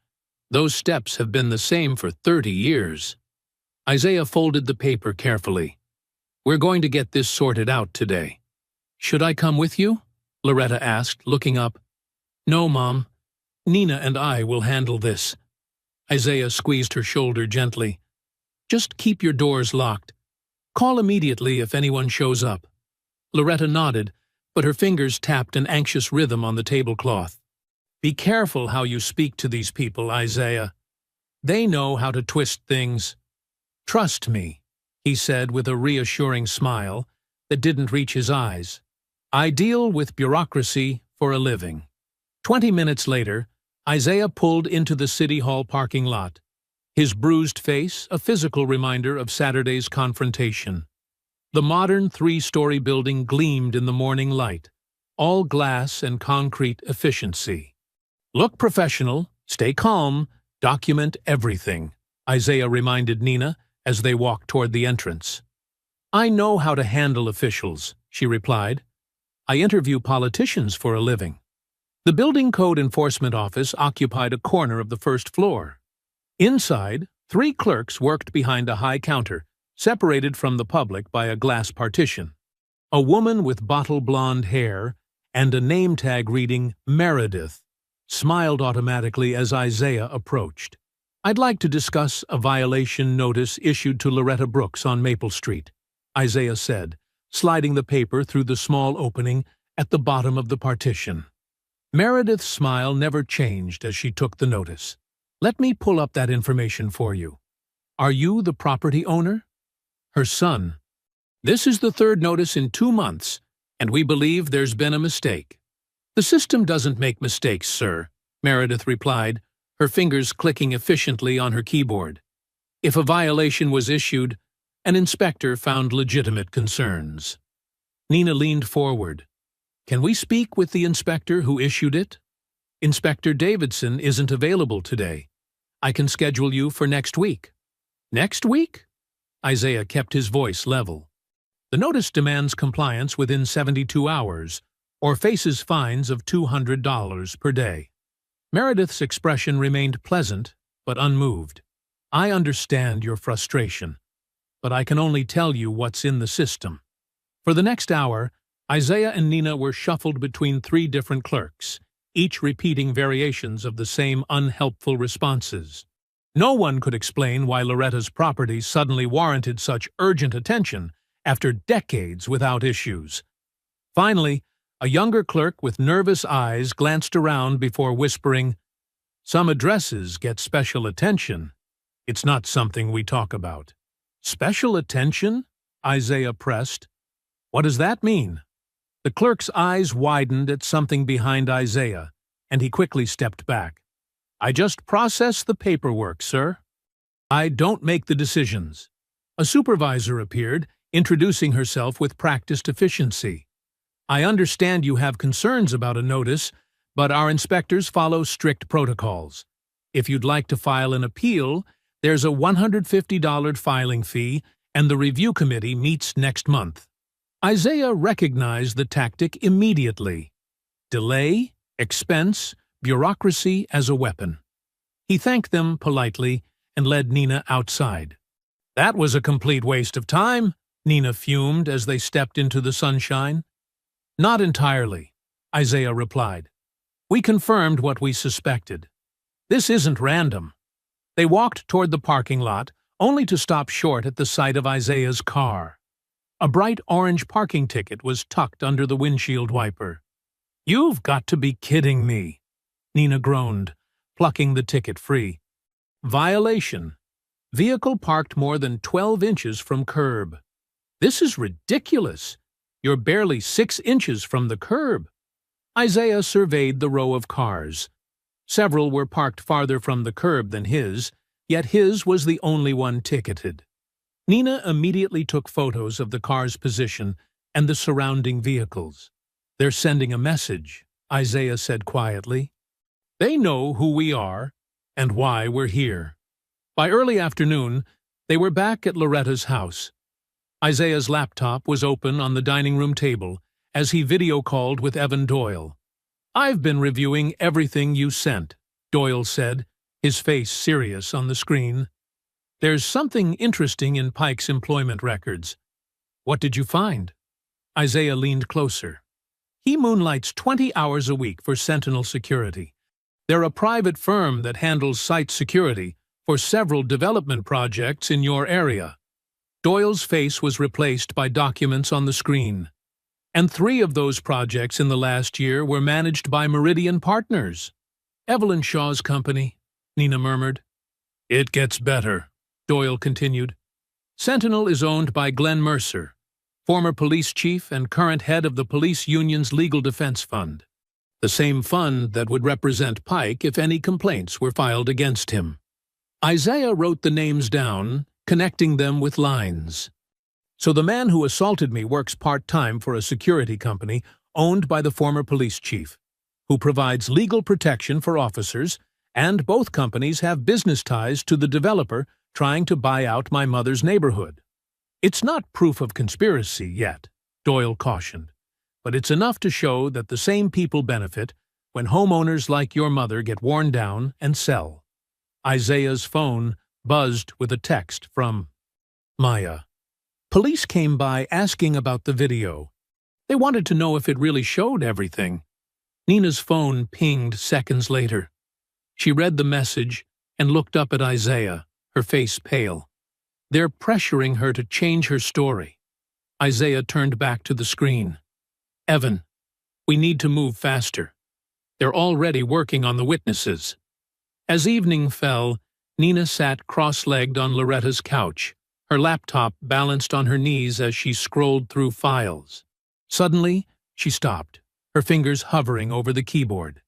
Those steps have been the same for 30 years. Isaiah folded the paper carefully. "We're going to get this sorted out today." "Should I come with you?" Loretta asked, looking up. No, Mom. Nina and I will handle this. Isaiah squeezed her shoulder gently. Just keep your doors locked. Call immediately if anyone shows up. Loretta nodded, but her fingers tapped an anxious rhythm on the tablecloth. Be careful how you speak to these people, Isaiah. They know how to twist things. Trust me, he said with a reassuring smile that didn't reach his eyes. I deal with bureaucracy for a living. 20 minutes later, Isaiah pulled into the City Hall parking lot, his bruised face a physical reminder of Saturday's confrontation. The modern 3-story building gleamed in the morning light, all glass and concrete efficiency. Look professional, stay calm, document everything, Isaiah reminded Nina as they walked toward the entrance. I know how to handle officials, she replied. I interview politicians for a living. The Building Code Enforcement Office occupied a corner of the first floor. Inside, 3 clerks worked behind a high counter, separated from the public by a glass partition. A woman with bottle-blonde hair and a name tag reading Meredith smiled automatically as Isaiah approached. I'd like to discuss a violation notice issued to Loretta Brooks on Maple Street, Isaiah said, sliding the paper through the small opening at the bottom of the partition. Meredith's smile never changed as she took the notice. Let me pull up that information for you. Are you the property owner? Her son. This is the 3rd notice in 2 months, and we believe there's been a mistake. The system doesn't make mistakes, sir, Meredith replied, her fingers clicking efficiently on her keyboard. If a violation was issued, an inspector found legitimate concerns. Nina leaned forward. Can we speak with the inspector who issued it? Inspector Davidson isn't available today. I can schedule you for next week. Next week? Isaiah kept his voice level. The notice demands compliance within 72 hours, or faces fines of $200 per day. Meredith's expression remained pleasant, but unmoved. I understand your frustration, but I can only tell you what's in the system. For the next hour, Isaiah and Nina were shuffled between 3 different clerks, each repeating variations of the same unhelpful responses. No one could explain why Loretta's property suddenly warranted such urgent attention after decades without issues. Finally, a younger clerk with nervous eyes glanced around before whispering, Some addresses get special attention. It's not something we talk about. Special attention? Isaiah pressed. What does that mean? The clerk's eyes widened at something behind Isaiah, and he quickly stepped back. I just process the paperwork, sir. I don't make the decisions. A supervisor appeared, introducing herself with practiced efficiency. I understand you have concerns about a notice, but our inspectors follow strict protocols. If you'd like to file an appeal, there's a $150 filing fee, and the review committee meets next month. Isaiah recognized the tactic immediately. Delay, expense, bureaucracy as a weapon. He thanked them politely and led Nina outside. That was a complete waste of time, Nina fumed as they stepped into the sunshine. Not entirely, Isaiah replied. We confirmed what we suspected. This isn't random. They walked toward the parking lot, only to stop short at the sight of Isaiah's car. A bright orange parking ticket was tucked under the windshield wiper. You've got to be kidding me, Nina groaned, plucking the ticket free. Violation. Vehicle parked more than 12 inches from curb. This is ridiculous. You're barely 6 inches from the curb. Isaiah surveyed the row of cars. Several were parked farther from the curb than his, yet his was the only one ticketed. Nina immediately took photos of the car's position and the surrounding vehicles. They're sending a message, Isaiah said quietly. They know who we are and why we're here. By early afternoon, they were back at Loretta's house. Isaiah's laptop was open on the dining room table as he video-called with Evan Doyle. I've been reviewing everything you sent, Doyle said, his face serious on the screen. There's something interesting in Pike's employment records. What did you find? Isaiah leaned closer. He moonlights 20 hours a week for Sentinel Security. They're a private firm that handles site security for several development projects in your area. Doyle's face was replaced by documents on the screen. And 3 of those projects in the last year were managed by Meridian Partners. Evelyn Shaw's company, Nina murmured. It gets better, Doyle continued. Sentinel is owned by Glenn Mercer, former police chief and current head of the police union's Legal Defense Fund, the same fund that would represent Pike if any complaints were filed against him. Isaiah wrote the names down, connecting them with lines. So the man who assaulted me works part-time for a security company owned by the former police chief, who provides legal protection for officers, and both companies have business ties to the developer trying to buy out my mother's neighborhood. It's not proof of conspiracy yet, Doyle cautioned, but it's enough to show that the same people benefit when homeowners like your mother get worn down and sell. Isaiah's phone buzzed with a text from Maya. Police came by asking about the video. They wanted to know if it really showed everything. Nina's phone pinged seconds later. She read the message and looked up at Isaiah, her face pale. They're pressuring her to change her story. Isaiah turned back to the screen. Evan, we need to move faster. They're already working on the witnesses. As evening fell, Nina sat cross-legged on Loretta's couch, her laptop balanced on her knees as she scrolled through files. Suddenly, she stopped, her fingers hovering over the keyboard.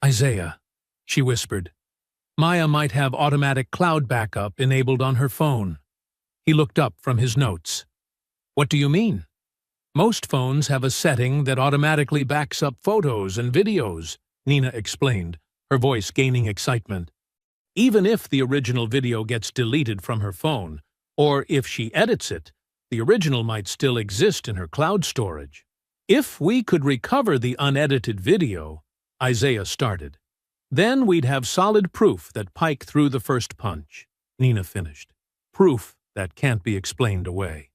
Isaiah, she whispered. Maya might have automatic cloud backup enabled on her phone. He looked up from his notes. What do you mean? Most phones have a setting that automatically backs up photos and videos, Nina explained, her voice gaining excitement. Even if the original video gets deleted from her phone, or if she edits it, the original might still exist in her cloud storage. If we could recover the unedited video, Isaiah started, then we'd have solid proof that Pike threw the first punch, Nina finished. Proof that can't be explained away.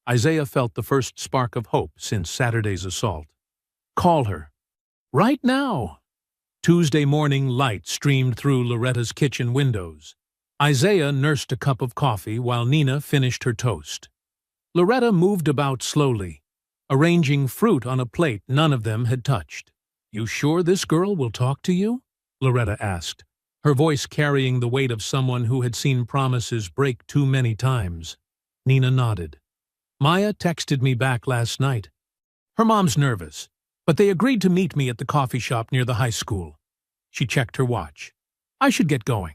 Isaiah felt the first spark of hope since Saturday's assault. Call her. Right now. Tuesday morning light streamed through Loretta's kitchen windows. Isaiah nursed a cup of coffee while Nina finished her toast. Loretta moved about slowly, arranging fruit on a plate none of them had touched. You sure this girl will talk to you? Loretta asked, her voice carrying the weight of someone who had seen promises break too many times. Nina nodded. Maya texted me back last night. Her mom's nervous, but they agreed to meet me at the coffee shop near the high school. She checked her watch. I should get going.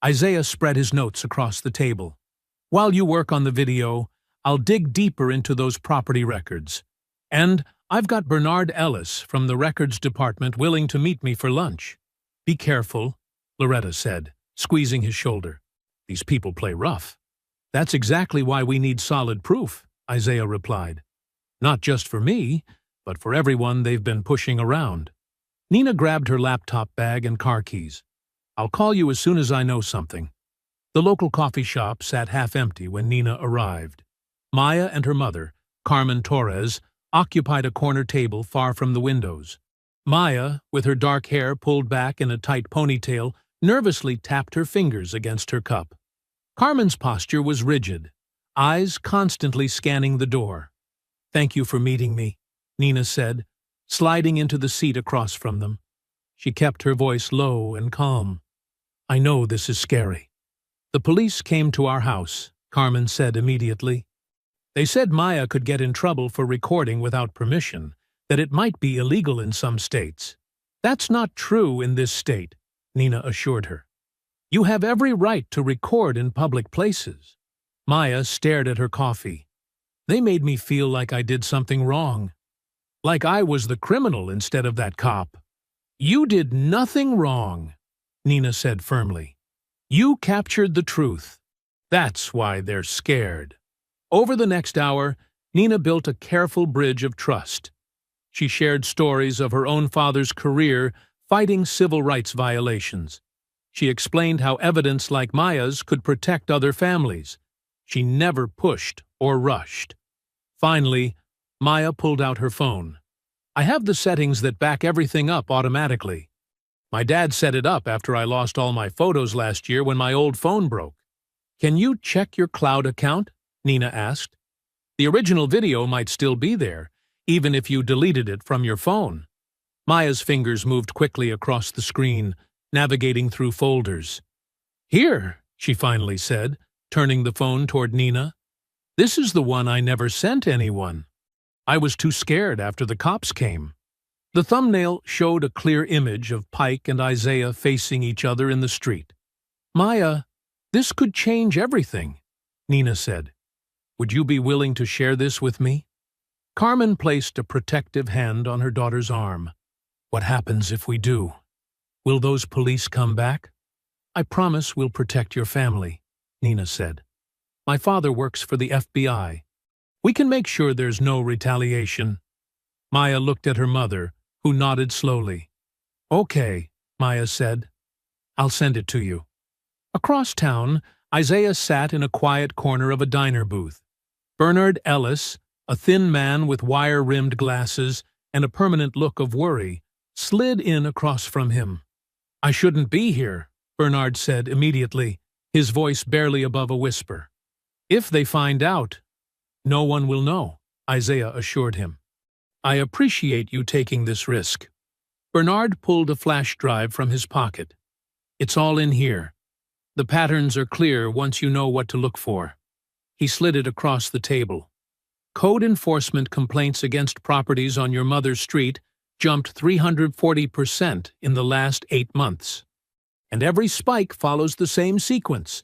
Isaiah spread his notes across the table. While you work on the video, I'll dig deeper into those property records. And I've got Bernard Ellis from the records department willing to meet me for lunch. Be careful, Loretta said, squeezing his shoulder. These people play rough. That's exactly why we need solid proof, Isaiah replied. Not just for me, but for everyone they've been pushing around. Nina grabbed her laptop bag and car keys. I'll call you as soon as I know something. The local coffee shop sat half empty when Nina arrived. Maya and her mother, Carmen Torres, occupied a corner table far from the windows. Maya, with her dark hair pulled back in a tight ponytail, nervously tapped her fingers against her cup. Carmen's posture was rigid, eyes constantly scanning the door. Thank you for meeting me, Nina said, sliding into the seat across from them. She kept her voice low and calm. I know this is scary. The police came to our house, Carmen said immediately. They said Maya could get in trouble for recording without permission, that it might be illegal in some states. That's not true in this state, Nina assured her. You have every right to record in public places. Maya stared at her coffee. They made me feel like I did something wrong. Like I was the criminal instead of that cop. You did nothing wrong, Nina said firmly. You captured the truth. That's why they're scared. Over the next hour, Nina built a careful bridge of trust. She shared stories of her own father's career fighting civil rights violations. She explained how evidence like Maya's could protect other families. She never pushed or rushed. Finally, Maya pulled out her phone. I have the settings that back everything up automatically. My dad set it up after I lost all my photos last year when my old phone broke. Can you check your cloud account? Nina asked. The original video might still be there, even if you deleted it from your phone. Maya's fingers moved quickly across the screen, navigating through folders. Here, she finally said, turning the phone toward Nina. This is the one I never sent anyone. I was too scared after the cops came. The thumbnail showed a clear image of Pike and Isaiah facing each other in the street. Maya, this could change everything, Nina said. Would you be willing to share this with me? Carmen placed a protective hand on her daughter's arm. What happens if we do? Will those police come back? I promise we'll protect your family, Nina said. My father works for the FBI. We can make sure there's no retaliation. Maya looked at her mother, who nodded slowly. Okay, Maya said. I'll send it to you. Across town, Isaiah sat in a quiet corner of a diner booth. Bernard Ellis, a thin man with wire-rimmed glasses and a permanent look of worry, slid in across from him. I shouldn't be here, Bernard said immediately, his voice barely above a whisper. If they find out, no one will know, Isaiah assured him. I appreciate you taking this risk. Bernard pulled a flash drive from his pocket. It's all in here. The patterns are clear once you know what to look for. He slid it across the table. Code enforcement complaints against properties on your mother's street jumped 340% in the last 8 months. And every spike follows the same sequence.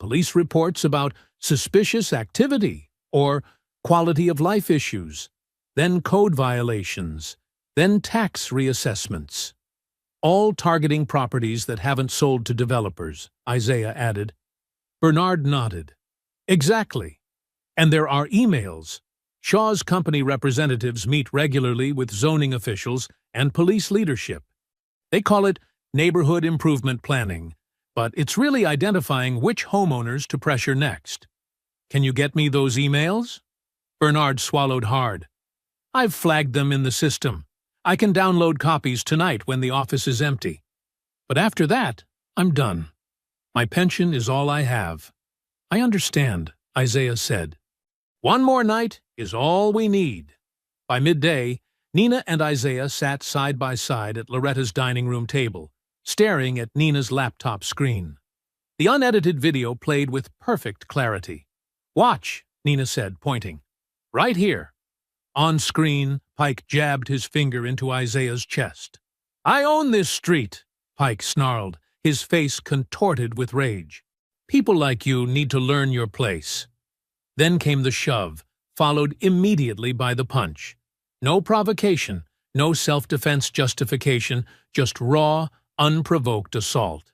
Police reports about suspicious activity or quality of life issues, then code violations, then tax reassessments. All targeting properties that haven't sold to developers, Isaiah added. Bernard nodded. Exactly. And there are emails. Shaw's company representatives meet regularly with zoning officials and police leadership. They call it neighborhood improvement planning, but it's really identifying which homeowners to pressure next. Can you get me those emails? Bernard swallowed hard. I've flagged them in the system. I can download copies tonight when the office is empty. But after that, I'm done. My pension is all I have. I understand, Isaiah said. One more night is all we need. By midday, Nina and Isaiah sat side by side at Loretta's dining room table, staring at Nina's laptop screen. The unedited video played with perfect clarity. Watch, Nina said, pointing. Right here. On screen, Pike jabbed his finger into Isaiah's chest. I own this street, Pike snarled, his face contorted with rage. People like you need to learn your place. Then came the shove, followed immediately by the punch. No provocation, no self-defense justification, just raw, unprovoked assault.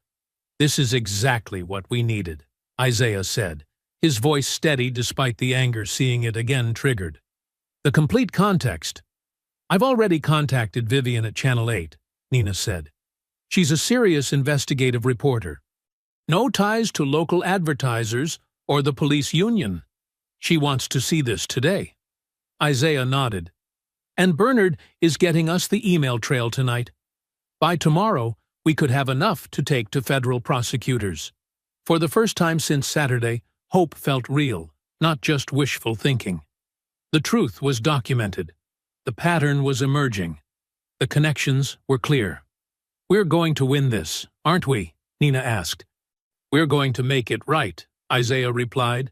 This is exactly what we needed, Isaiah said, his voice steady despite the anger seeing it again triggered. The complete context. I've already contacted Vivian at Channel 8, Nina said. She's a serious investigative reporter. No ties to local advertisers or the police union. She wants to see this today. Isaiah nodded. And Bernard is getting us the email trail tonight. By tomorrow, we could have enough to take to federal prosecutors. For the first time since Saturday, hope felt real, not just wishful thinking. The truth was documented. The pattern was emerging. The connections were clear. We're going to win this, aren't we? Nina asked. We're going to make it right, Isaiah replied.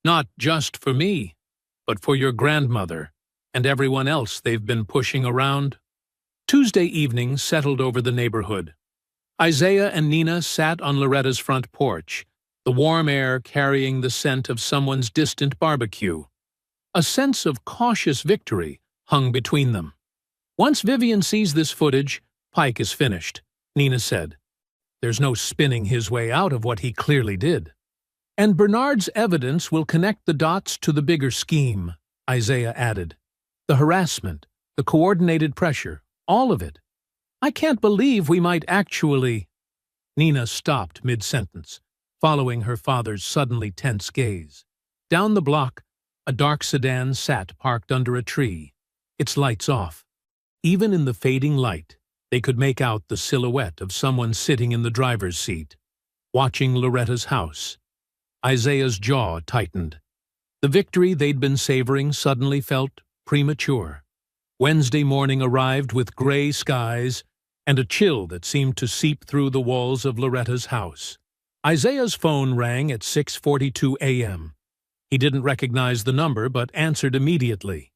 Not just for me, but for your grandmother and everyone else they've been pushing around. Tuesday evening settled over the neighborhood. Isaiah and Nina sat on Loretta's front porch, the warm air carrying the scent of someone's distant barbecue. A sense of cautious victory hung between them. Once Vivian sees this footage, Pike is finished, Nina said. There's no spinning his way out of what he clearly did. And Bernard's evidence will connect the dots to the bigger scheme, Isaiah added. The harassment, the coordinated pressure, all of it. I can't believe we might actually… Nina stopped mid-sentence, following her father's suddenly tense gaze. Down the block, a dark sedan sat parked under a tree, its lights off. Even in the fading light, they could make out the silhouette of someone sitting in the driver's seat, watching Loretta's house. Isaiah's jaw tightened. The victory they'd been savoring suddenly felt premature. Wednesday morning arrived with gray skies and a chill that seemed to seep through the walls of Loretta's house. Isaiah's phone rang at 6:42 a.m. He didn't recognize the number but answered immediately.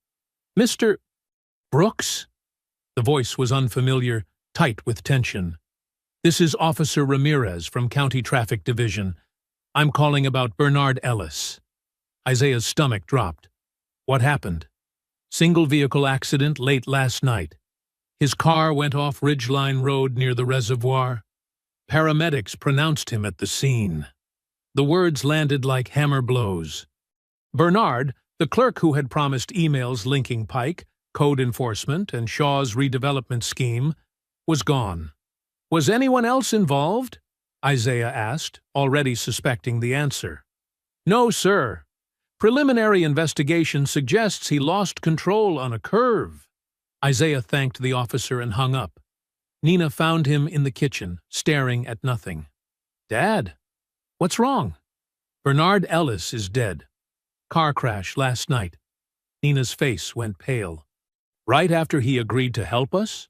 "Mr. Brooks?" The voice was unfamiliar, tight with tension. "This is Officer Ramirez from County Traffic Division. I'm calling about Bernard Ellis." Isaiah's stomach dropped. "What happened?" "Single vehicle accident late last night. His car went off Ridgeline Road near the reservoir. Paramedics pronounced him at the scene." The words landed like hammer blows. Bernard, the clerk who had promised emails linking Pike, code enforcement, and Shaw's redevelopment scheme, was gone. "Was anyone else involved?" Isaiah asked, already suspecting the answer. "No, sir. Preliminary investigation suggests he lost control on a curve." Isaiah thanked the officer and hung up. Nina found him in the kitchen, staring at nothing. "Dad, what's wrong?" "Bernard Ellis is dead. Car crash last night." Nina's face went pale. "Right after he agreed to help us?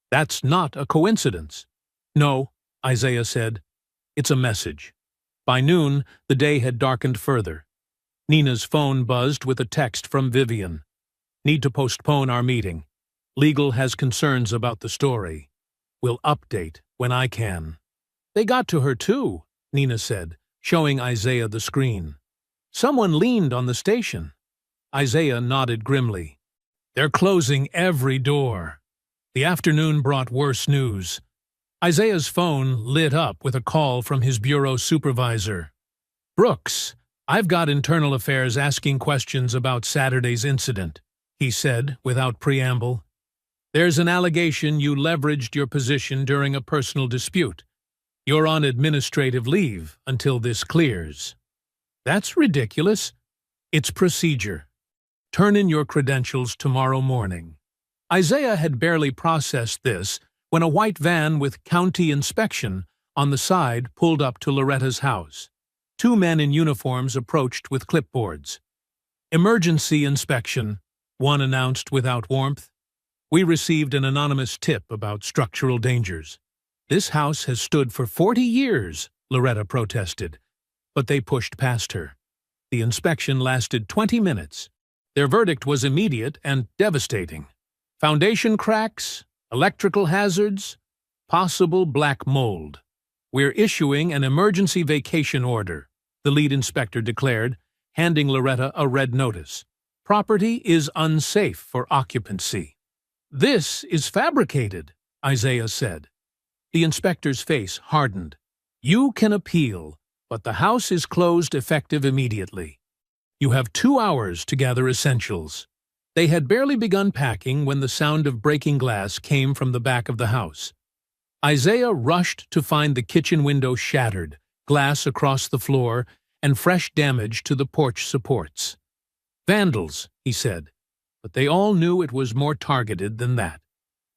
That's not a coincidence." "No," Isaiah said. "It's a message." By noon, the day had darkened further. Nina's phone buzzed with a text from Vivian. "Need to postpone our meeting. Legal has concerns about the story. Will update when I can." "They got to her too," Nina said, showing Isaiah the screen. "Someone leaned on the station." Isaiah nodded grimly. "They're closing every door." The afternoon brought worse news. Isaiah's phone lit up with a call from his bureau supervisor. "Brooks, I've got internal affairs asking questions about Saturday's incident," he said without preamble. "There's an allegation you leveraged your position during a personal dispute. You're on administrative leave until this clears." "That's ridiculous." "It's procedure. Turn in your credentials tomorrow morning." Isaiah had barely processed this when a white van with county inspection on the side pulled up to Loretta's house. Two men in uniforms approached with clipboards. "Emergency inspection," one announced without warmth. "We received an anonymous tip about structural dangers." "This house has stood for 40 years, Loretta protested, but they pushed past her. The inspection lasted 20 minutes. Their verdict was immediate and devastating. Foundation cracks, electrical hazards, possible black mold. "We're issuing an emergency vacation order," the lead inspector declared, handing Loretta a red notice. "Property is unsafe for occupancy." "This is fabricated," Isaiah said. The inspector's face hardened. "You can appeal, but the house is closed effective immediately. You have 2 hours to gather essentials." They had barely begun packing when the sound of breaking glass came from the back of the house. Isaiah rushed to find the kitchen window shattered, glass across the floor, and fresh damage to the porch supports. "Vandals," he said, but they all knew it was more targeted than that.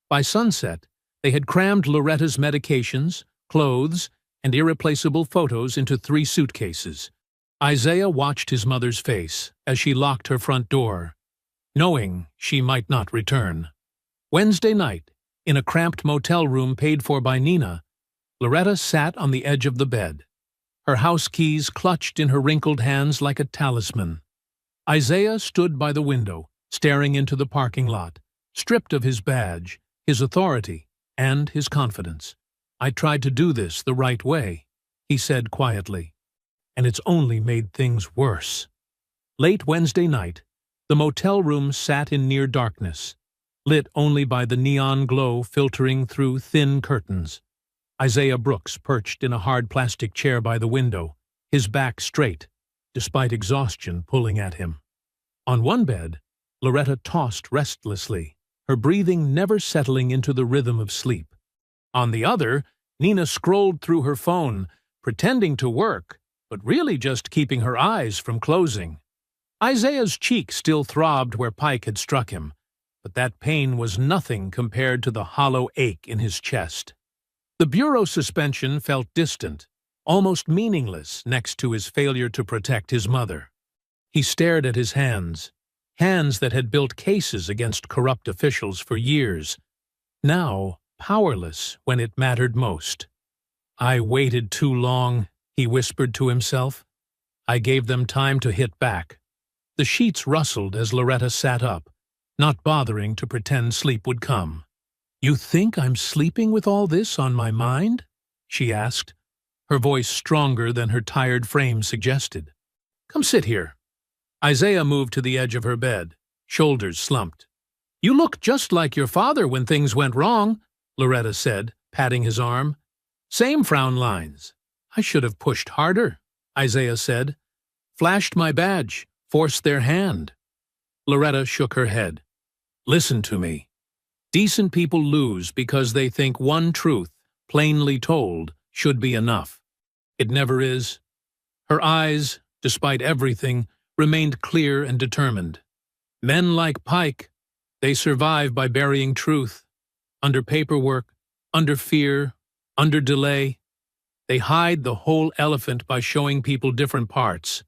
By sunset, they had crammed Loretta's medications, clothes, and irreplaceable photos into 3 suitcases. Isaiah watched his mother's face as she locked her front door, knowing she might not return. Wednesday night, in a cramped motel room paid for by Nina, Loretta sat on the edge of the bed, her house keys clutched in her wrinkled hands like a talisman. Isaiah stood by the window, staring into the parking lot, stripped of his badge, his authority, and his confidence. "I tried to do this the right way," he said quietly, "and it's only made things worse." Late Wednesday night, the motel room sat in near darkness, lit only by the neon glow filtering through thin curtains. Isaiah Brooks perched in a hard plastic chair by the window, his back straight, despite exhaustion pulling at him. On one bed, Loretta tossed restlessly, her breathing never settling into the rhythm of sleep. On the other, Nina scrolled through her phone, pretending to work, but really just keeping her eyes from closing. Isaiah's cheek still throbbed where Pike had struck him, but that pain was nothing compared to the hollow ache in his chest. The bureau suspension felt distant, almost meaningless next to his failure to protect his mother. He stared at his hands, hands that had built cases against corrupt officials for years, now powerless when it mattered most. "I waited too long," he whispered to himself. "I gave them time to hit back." The sheets rustled as Loretta sat up, not bothering to pretend sleep would come. "You think I'm sleeping with all this on my mind?" she asked, her voice stronger than her tired frame suggested. "Come sit here." Isaiah moved to the edge of her bed, shoulders slumped. "You look just like your father when things went wrong," Loretta said, patting his arm. "Same frown lines." "I should have pushed harder," Isaiah said. "Flashed my badge, forced their hand." Loretta shook her head. "Listen to me. Decent people lose because they think one truth, plainly told, should be enough. It never is." Her eyes, despite everything, remained clear and determined. "Men like Pike, they survive by burying truth. Under paperwork, under fear, under delay. They hide the whole elephant by showing people different parts,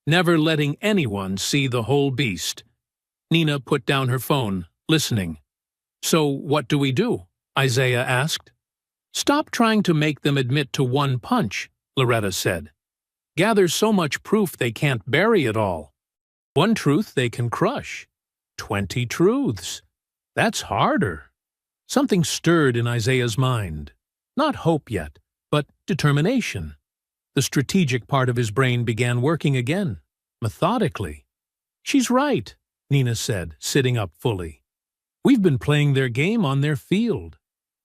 never letting anyone see the whole beast." Nina put down her phone, listening. "So what do we do?" Isaiah asked. "Stop trying to make them admit to one punch," Loretta said. "Gather so much proof they can't bury it all. One truth they can crush. 20 truths. That's harder." Something stirred in Isaiah's mind. Not hope yet, but determination. The strategic part of his brain began working again, methodically. "She's right," Nina said, sitting up fully. "We've been playing their game on their field."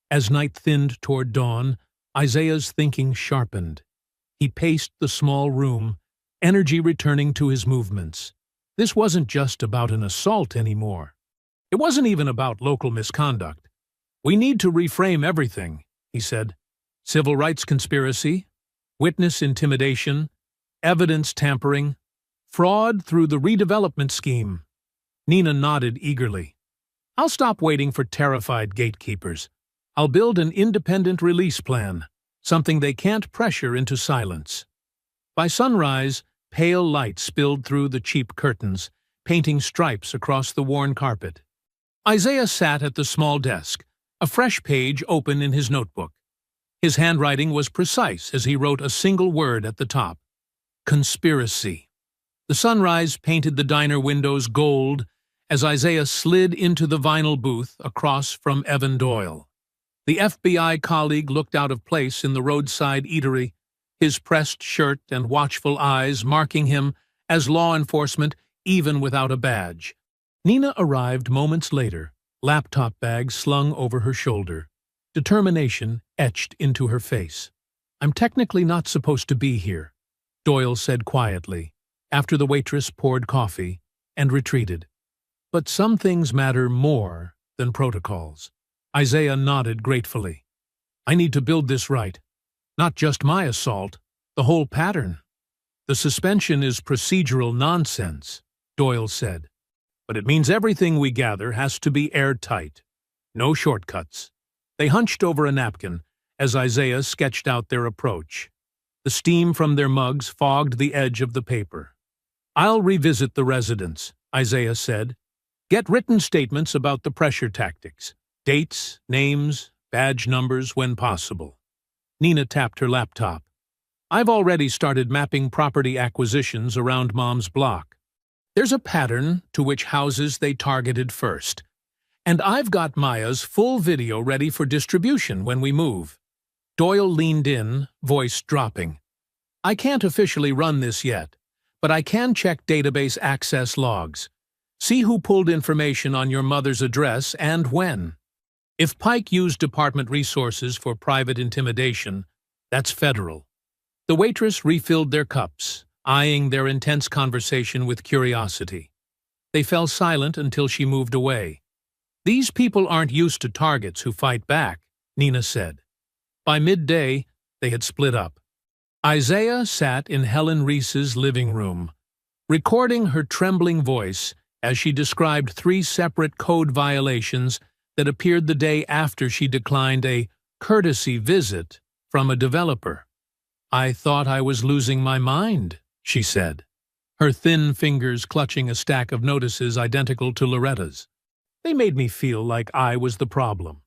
As night thinned toward dawn, Isaiah's thinking sharpened. He paced the small room, energy returning to his movements. This wasn't just about an assault anymore. It wasn't even about local misconduct. "We need to reframe everything," he said. "Civil rights conspiracy, witness intimidation, evidence tampering, fraud through the redevelopment scheme." Nina nodded eagerly. "I'll stop waiting for terrified gatekeepers. I'll build an independent release plan, something they can't pressure into silence." By sunrise, pale light spilled through the cheap curtains, painting stripes across the worn carpet. Isaiah sat at the small desk, a fresh page open in his notebook. His handwriting was precise as he wrote a single word at the top: conspiracy. The sunrise painted the diner windows gold as Isaiah slid into the vinyl booth across from Evan Doyle. The FBI colleague looked out of place in the roadside eatery, his pressed shirt and watchful eyes marking him as law enforcement even without a badge. Nina arrived moments later, laptop bag slung over her shoulder, determination etched into her face. "I'm technically not supposed to be here," Doyle said quietly, after the waitress poured coffee, and retreated. "But some things matter more than protocols." Isaiah nodded gratefully. "I need to build this right. Not just my assault, the whole pattern." "The suspension is procedural nonsense," Doyle said. "But it means everything we gather has to be airtight. No shortcuts." They hunched over a napkin as Isaiah sketched out their approach. The steam from their mugs fogged the edge of the paper. "I'll revisit the residence," Isaiah said. "Get written statements about the pressure tactics. Dates, names, badge numbers when possible." Nina tapped her laptop. "I've already started mapping property acquisitions around Mom's block. There's a pattern to which houses they targeted first. And I've got Maya's full video ready for distribution when we move." Doyle leaned in, voice dropping. "I can't officially run this yet, but I can check database access logs. See who pulled information on your mother's address and when. If Pike used department resources for private intimidation, that's federal." The waitress refilled their cups, eyeing their intense conversation with curiosity. They fell silent until she moved away. "These people aren't used to targets who fight back," Nina said. By midday, they had split up. Isaiah sat in Helen Reese's living room. Recording her trembling voice, as she described 3 separate code violations that appeared the day after she declined a courtesy visit from a developer. "I thought I was losing my mind," she said, her thin fingers clutching a stack of notices identical to Loretta's. "They made me feel like I was the problem."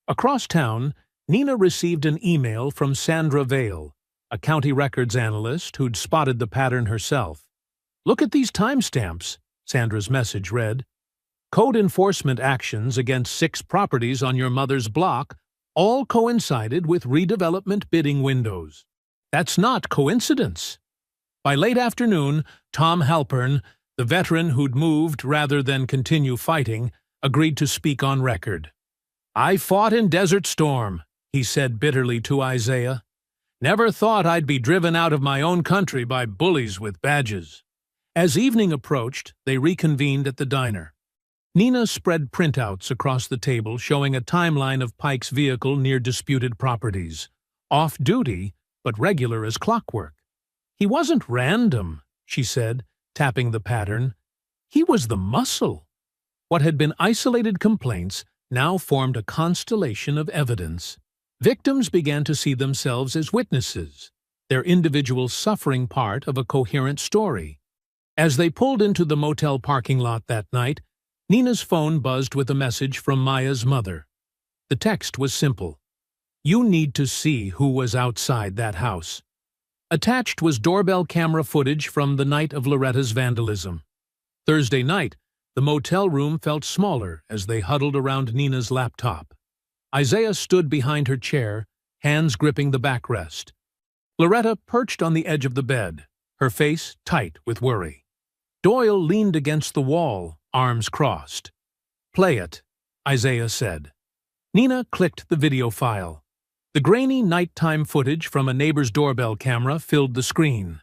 Across town, Nina received an email from Sandra Vale, a county records analyst who'd spotted the pattern herself. "Look at these timestamps," Sandra's message read. "Code enforcement actions against 6 properties on your mother's block all coincided with redevelopment bidding windows. That's not coincidence." By late afternoon, Tom Halpern, the veteran who'd moved rather than continue fighting, agreed to speak on record. "I fought in Desert Storm," he said bitterly to Isaiah. "Never thought I'd be driven out of my own country by bullies with badges." As evening approached, they reconvened at the diner. Nina spread printouts across the table showing a timeline of Pike's vehicle near disputed properties. Off-duty, but regular as clockwork. "He wasn't random," she said, tapping the pattern. "He was the muscle." What had been isolated complaints now formed a constellation of evidence. Victims began to see themselves as witnesses, their individual suffering part of a coherent story. As they pulled into the motel parking lot that night, Nina's phone buzzed with a message from Maya's mother. The text was simple. "You need to see who was outside that house." Attached was doorbell camera footage from the night of Loretta's vandalism. Thursday night, the motel room felt smaller as they huddled around Nina's laptop. Isaiah stood behind her chair, hands gripping the backrest. Loretta perched on the edge of the bed, her face tight with worry. Doyle leaned against the wall, arms crossed. "Play it," Isaiah said. Nina clicked the video file. The grainy nighttime footage from a neighbor's doorbell camera filled the screen.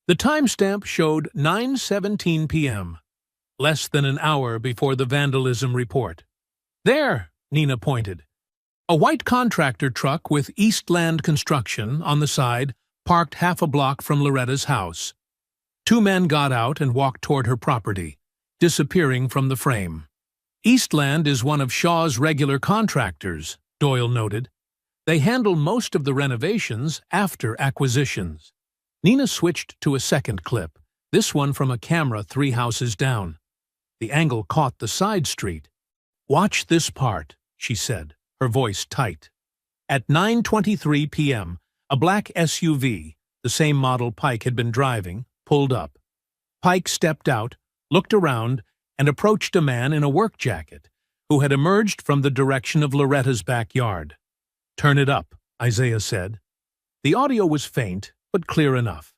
The timestamp showed 9:17 p.m., less than an hour before the vandalism report. "There," Nina pointed. A white contractor truck with Eastland Construction on the side parked half a block from Loretta's house. 2 men got out and walked toward her property, disappearing from the frame. "Eastland is one of Shaw's regular contractors," Doyle noted. "They handle most of the renovations after acquisitions." Nina switched to a second clip, this one from a camera 3 houses down. The angle caught the side street. "Watch this part," she said, her voice tight. At 9:23 p.m., a black SUV, the same model Pike had been driving, pulled up. Pike stepped out, looked around, and approached a man in a work jacket who had emerged from the direction of Loretta's backyard. "Turn it up," Isaiah said. The audio was faint, but clear enough.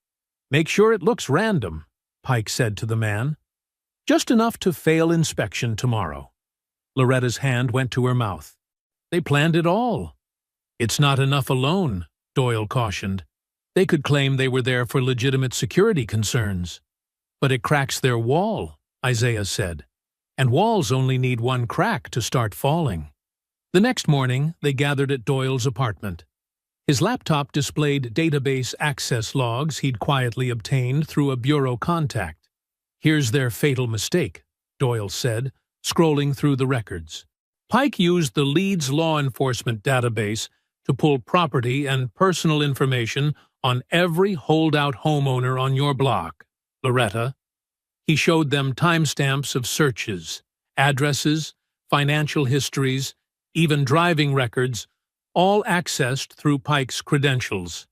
"Make sure it looks random," Pike said to the man. "Just enough to fail inspection tomorrow." Loretta's hand went to her mouth. "They planned it all." "It's not enough alone," Doyle cautioned. "They could claim they were there for legitimate security concerns." "But it cracks their wall," Isaiah said. "And walls only need 1 crack to start falling." The next morning, they gathered at Doyle's apartment. His laptop displayed database access logs he'd quietly obtained through a bureau contact. "Here's their fatal mistake," Doyle said, scrolling through the records. "Pike used the Leeds law enforcement database to pull property and personal information on every holdout homeowner on your block, Loretta." He showed them timestamps of searches, addresses, financial histories, even driving records, all accessed through Pike's credentials.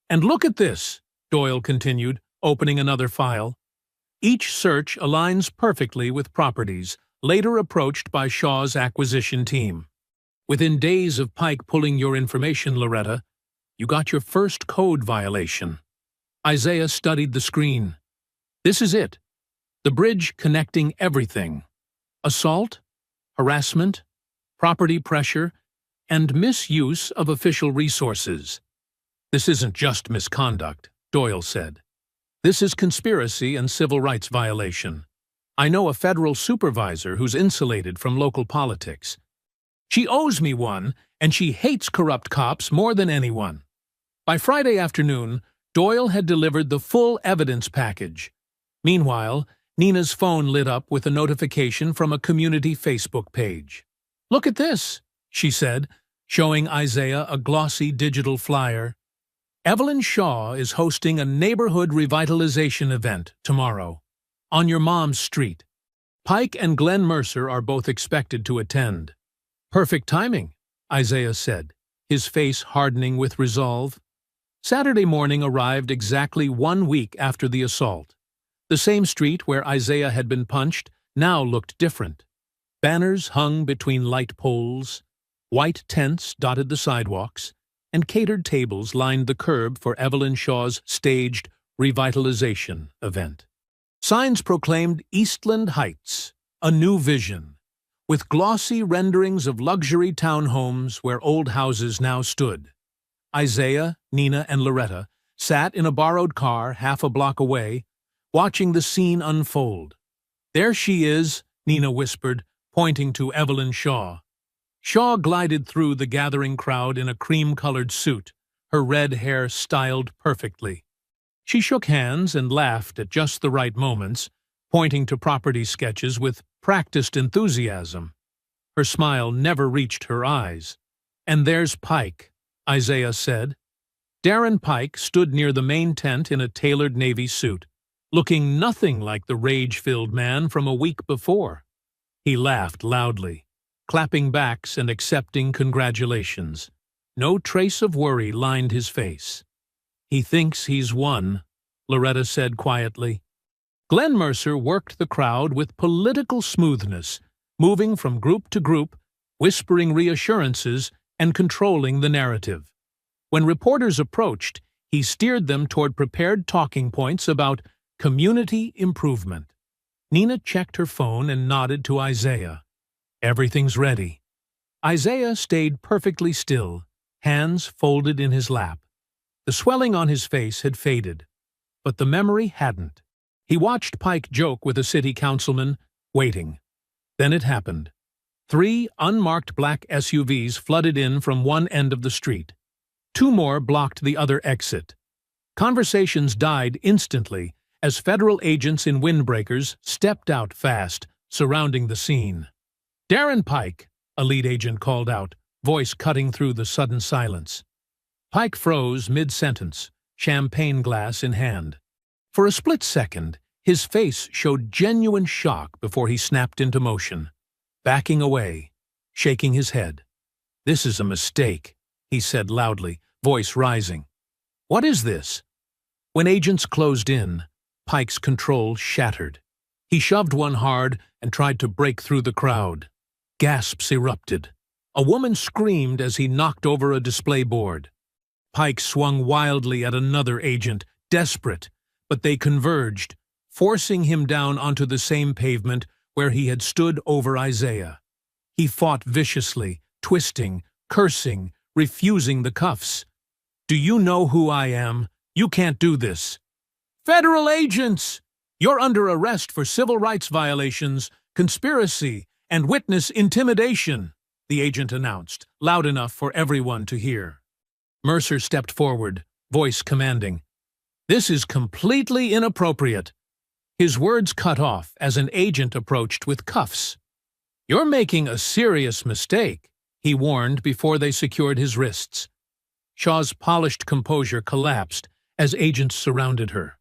"And look at this," Doyle continued, opening another file. "Each search aligns perfectly with properties later approached by Shaw's acquisition team. Within days of Pike pulling your information, Loretta, you got your first code violation." Isaiah studied the screen. "This is it. The bridge connecting everything. Assault, harassment, property pressure, and misuse of official resources." "This isn't just misconduct," Doyle said. "This is conspiracy and civil rights violation. I know a federal supervisor who's insulated from local politics. She owes me one, and she hates corrupt cops more than anyone." By Friday afternoon, Doyle had delivered the full evidence package. Meanwhile, Nina's phone lit up with a notification from a community Facebook page. "Look at this," she said, showing Isaiah a glossy digital flyer. "Evelyn Shaw is hosting a neighborhood revitalization event tomorrow, on your mom's street. Pike and Glenn Mercer are both expected to attend." "Perfect timing," Isaiah said, his face hardening with resolve. Saturday morning arrived exactly 1 week after the assault. The same street where Isaiah had been punched now looked different. Banners hung between light poles, white tents dotted the sidewalks, and catered tables lined the curb for Evelyn Shaw's staged revitalization event. Signs proclaimed Eastland Heights, a new vision, with glossy renderings of luxury townhomes where old houses now stood. Isaiah, Nina, and Loretta sat in a borrowed car half a block away, watching the scene unfold. "There she is," Nina whispered, pointing to Evelyn Shaw. Shaw glided through the gathering crowd in a cream-colored suit, her red hair styled perfectly. She shook hands and laughed at just the right moments, pointing to property sketches with practiced enthusiasm. Her smile never reached her eyes. "And there's Pike," Isaiah said. Darren Pike stood near the main tent in a tailored navy suit, looking nothing like the rage-filled man from a week before. He laughed loudly, clapping backs and accepting congratulations. No trace of worry lined his face. "He thinks he's won," Loretta said quietly. Glenn Mercer worked the crowd with political smoothness, moving from group to group, whispering reassurances and controlling the narrative. When reporters approached, he steered them toward prepared talking points about community improvement. Nina checked her phone and nodded to Isaiah. "Everything's ready." Isaiah stayed perfectly still, hands folded in his lap. The swelling on his face had faded, but the memory hadn't. He watched Pike joke with a city councilman, waiting. Then it happened. 3 unmarked black SUVs flooded in from one end of the street. 2 more blocked the other exit. Conversations died instantly as federal agents in windbreakers stepped out fast, surrounding the scene. "Darren Pike," a lead agent called out, voice cutting through the sudden silence. Pike froze mid-sentence, champagne glass in hand. For a split second, his face showed genuine shock before he snapped into motion, backing away, shaking his head. "This is a mistake," he said loudly, voice rising. "What is this?" When agents closed in, Pike's control shattered. He shoved one hard and tried to break through the crowd. Gasps erupted. A woman screamed as he knocked over a display board. Pike swung wildly at another agent, desperate, but they converged, forcing him down onto the same pavement where he had stood over Isaiah. He fought viciously, twisting, cursing, refusing the cuffs. "Do you know who I am? You can't do this." "Federal agents! You're under arrest for civil rights violations, conspiracy, and witness intimidation," the agent announced, loud enough for everyone to hear. Mercer stepped forward, voice commanding. "This is completely inappropriate." His words cut off as an agent approached with cuffs. "You're making a serious mistake," he warned before they secured his wrists. Shaw's polished composure collapsed as agents surrounded her.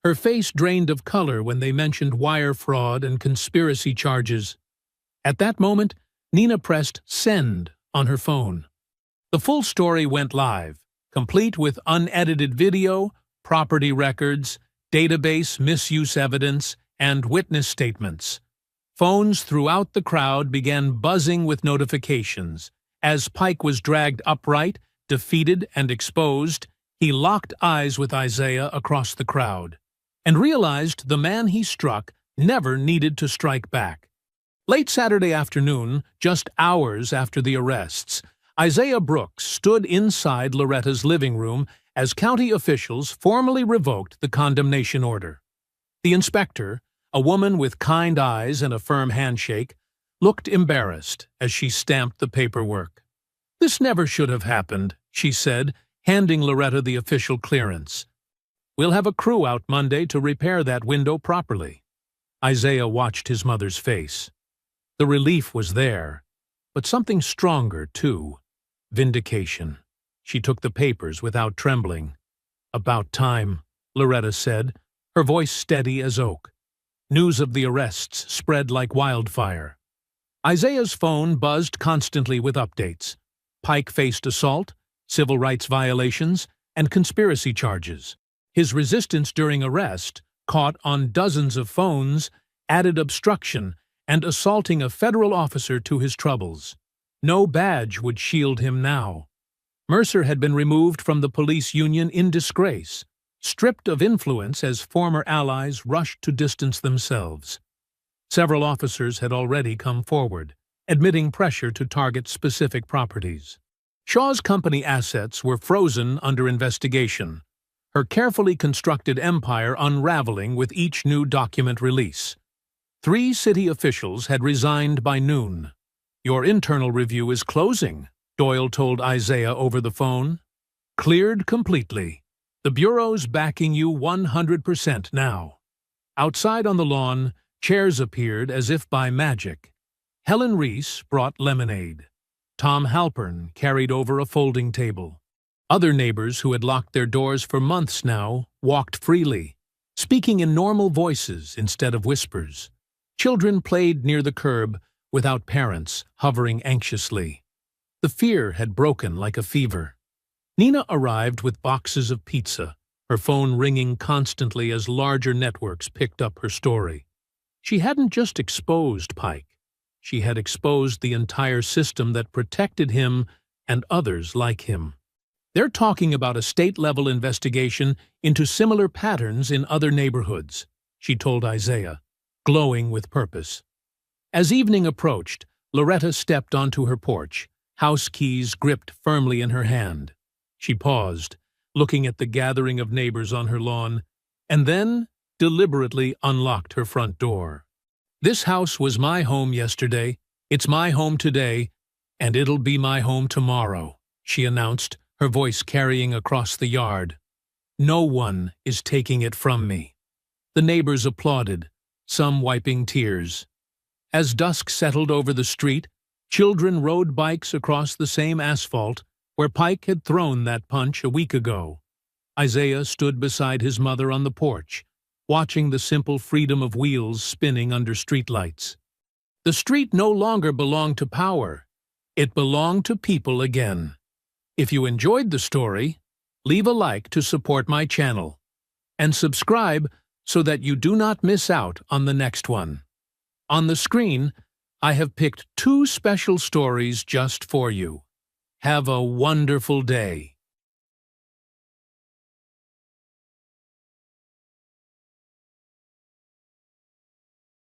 Her face drained of color when they mentioned wire fraud and conspiracy charges. At that moment, Nina pressed send on her phone. The full story went live, complete with unedited video, property records, database misuse evidence, and witness statements. Phones throughout the crowd began buzzing with notifications. As Pike was dragged upright, defeated, and exposed, he locked eyes with Isaiah across the crowd, and realized the man he struck never needed to strike back. Late Saturday afternoon, just hours after the arrests, Isaiah Brooks stood inside Loretta's living room as county officials formally revoked the condemnation order. The inspector, a woman with kind eyes and a firm handshake, looked embarrassed as she stamped the paperwork. "This never should have happened," she said, handing Loretta the official clearance. "We'll have a crew out Monday to repair that window properly." Isaiah watched his mother's face. The relief was there, but something stronger, too. Vindication. She took the papers without trembling. "About time," Loretta said, her voice steady as oak. News of the arrests spread like wildfire. Isaiah's phone buzzed constantly with updates. Pike faced assault, civil rights violations, and conspiracy charges. His resistance during arrest, caught on dozens of phones, added obstruction and assaulting a federal officer to his troubles. No badge would shield him now. Mercer had been removed from the police union in disgrace, stripped of influence as former allies rushed to distance themselves. Several officers had already come forward, admitting pressure to target specific properties. Shaw's company assets were frozen under investigation, her carefully constructed empire unraveling with each new document release. 3 city officials had resigned by noon. "Your internal review is closing," Doyle told Isaiah over the phone. "Cleared completely. The Bureau's backing you 100% now." Outside on the lawn, chairs appeared as if by magic. Helen Reese brought lemonade. Tom Halpern carried over a folding table. Other neighbors who had locked their doors for months now walked freely, speaking in normal voices instead of whispers. Children played near the curb without parents hovering anxiously. The fear had broken like a fever. Nina arrived with boxes of pizza, her phone ringing constantly as larger networks picked up her story. She hadn't just exposed Pike. She had exposed the entire system that protected him and others like him. "They're talking about a state-level investigation into similar patterns in other neighborhoods," she told Isaiah, glowing with purpose. As evening approached, Loretta stepped onto her porch, house keys gripped firmly in her hand. She paused, looking at the gathering of neighbors on her lawn, and then deliberately unlocked her front door. "This house was my home yesterday, it's my home today, and it'll be my home tomorrow," she announced, her voice carrying across the yard. "No one is taking it from me." The neighbors applauded, some wiping tears. As dusk settled over the street, children rode bikes across the same asphalt where Pike had thrown that punch a week ago. Isaiah stood beside his mother on the porch, watching the simple freedom of wheels spinning under streetlights. The street no longer belonged to power. It belonged to people again. If you enjoyed the story, leave a like to support my channel, and subscribe so that you do not miss out on the next one. On the screen, I have picked 2 special stories just for you. Have a wonderful day.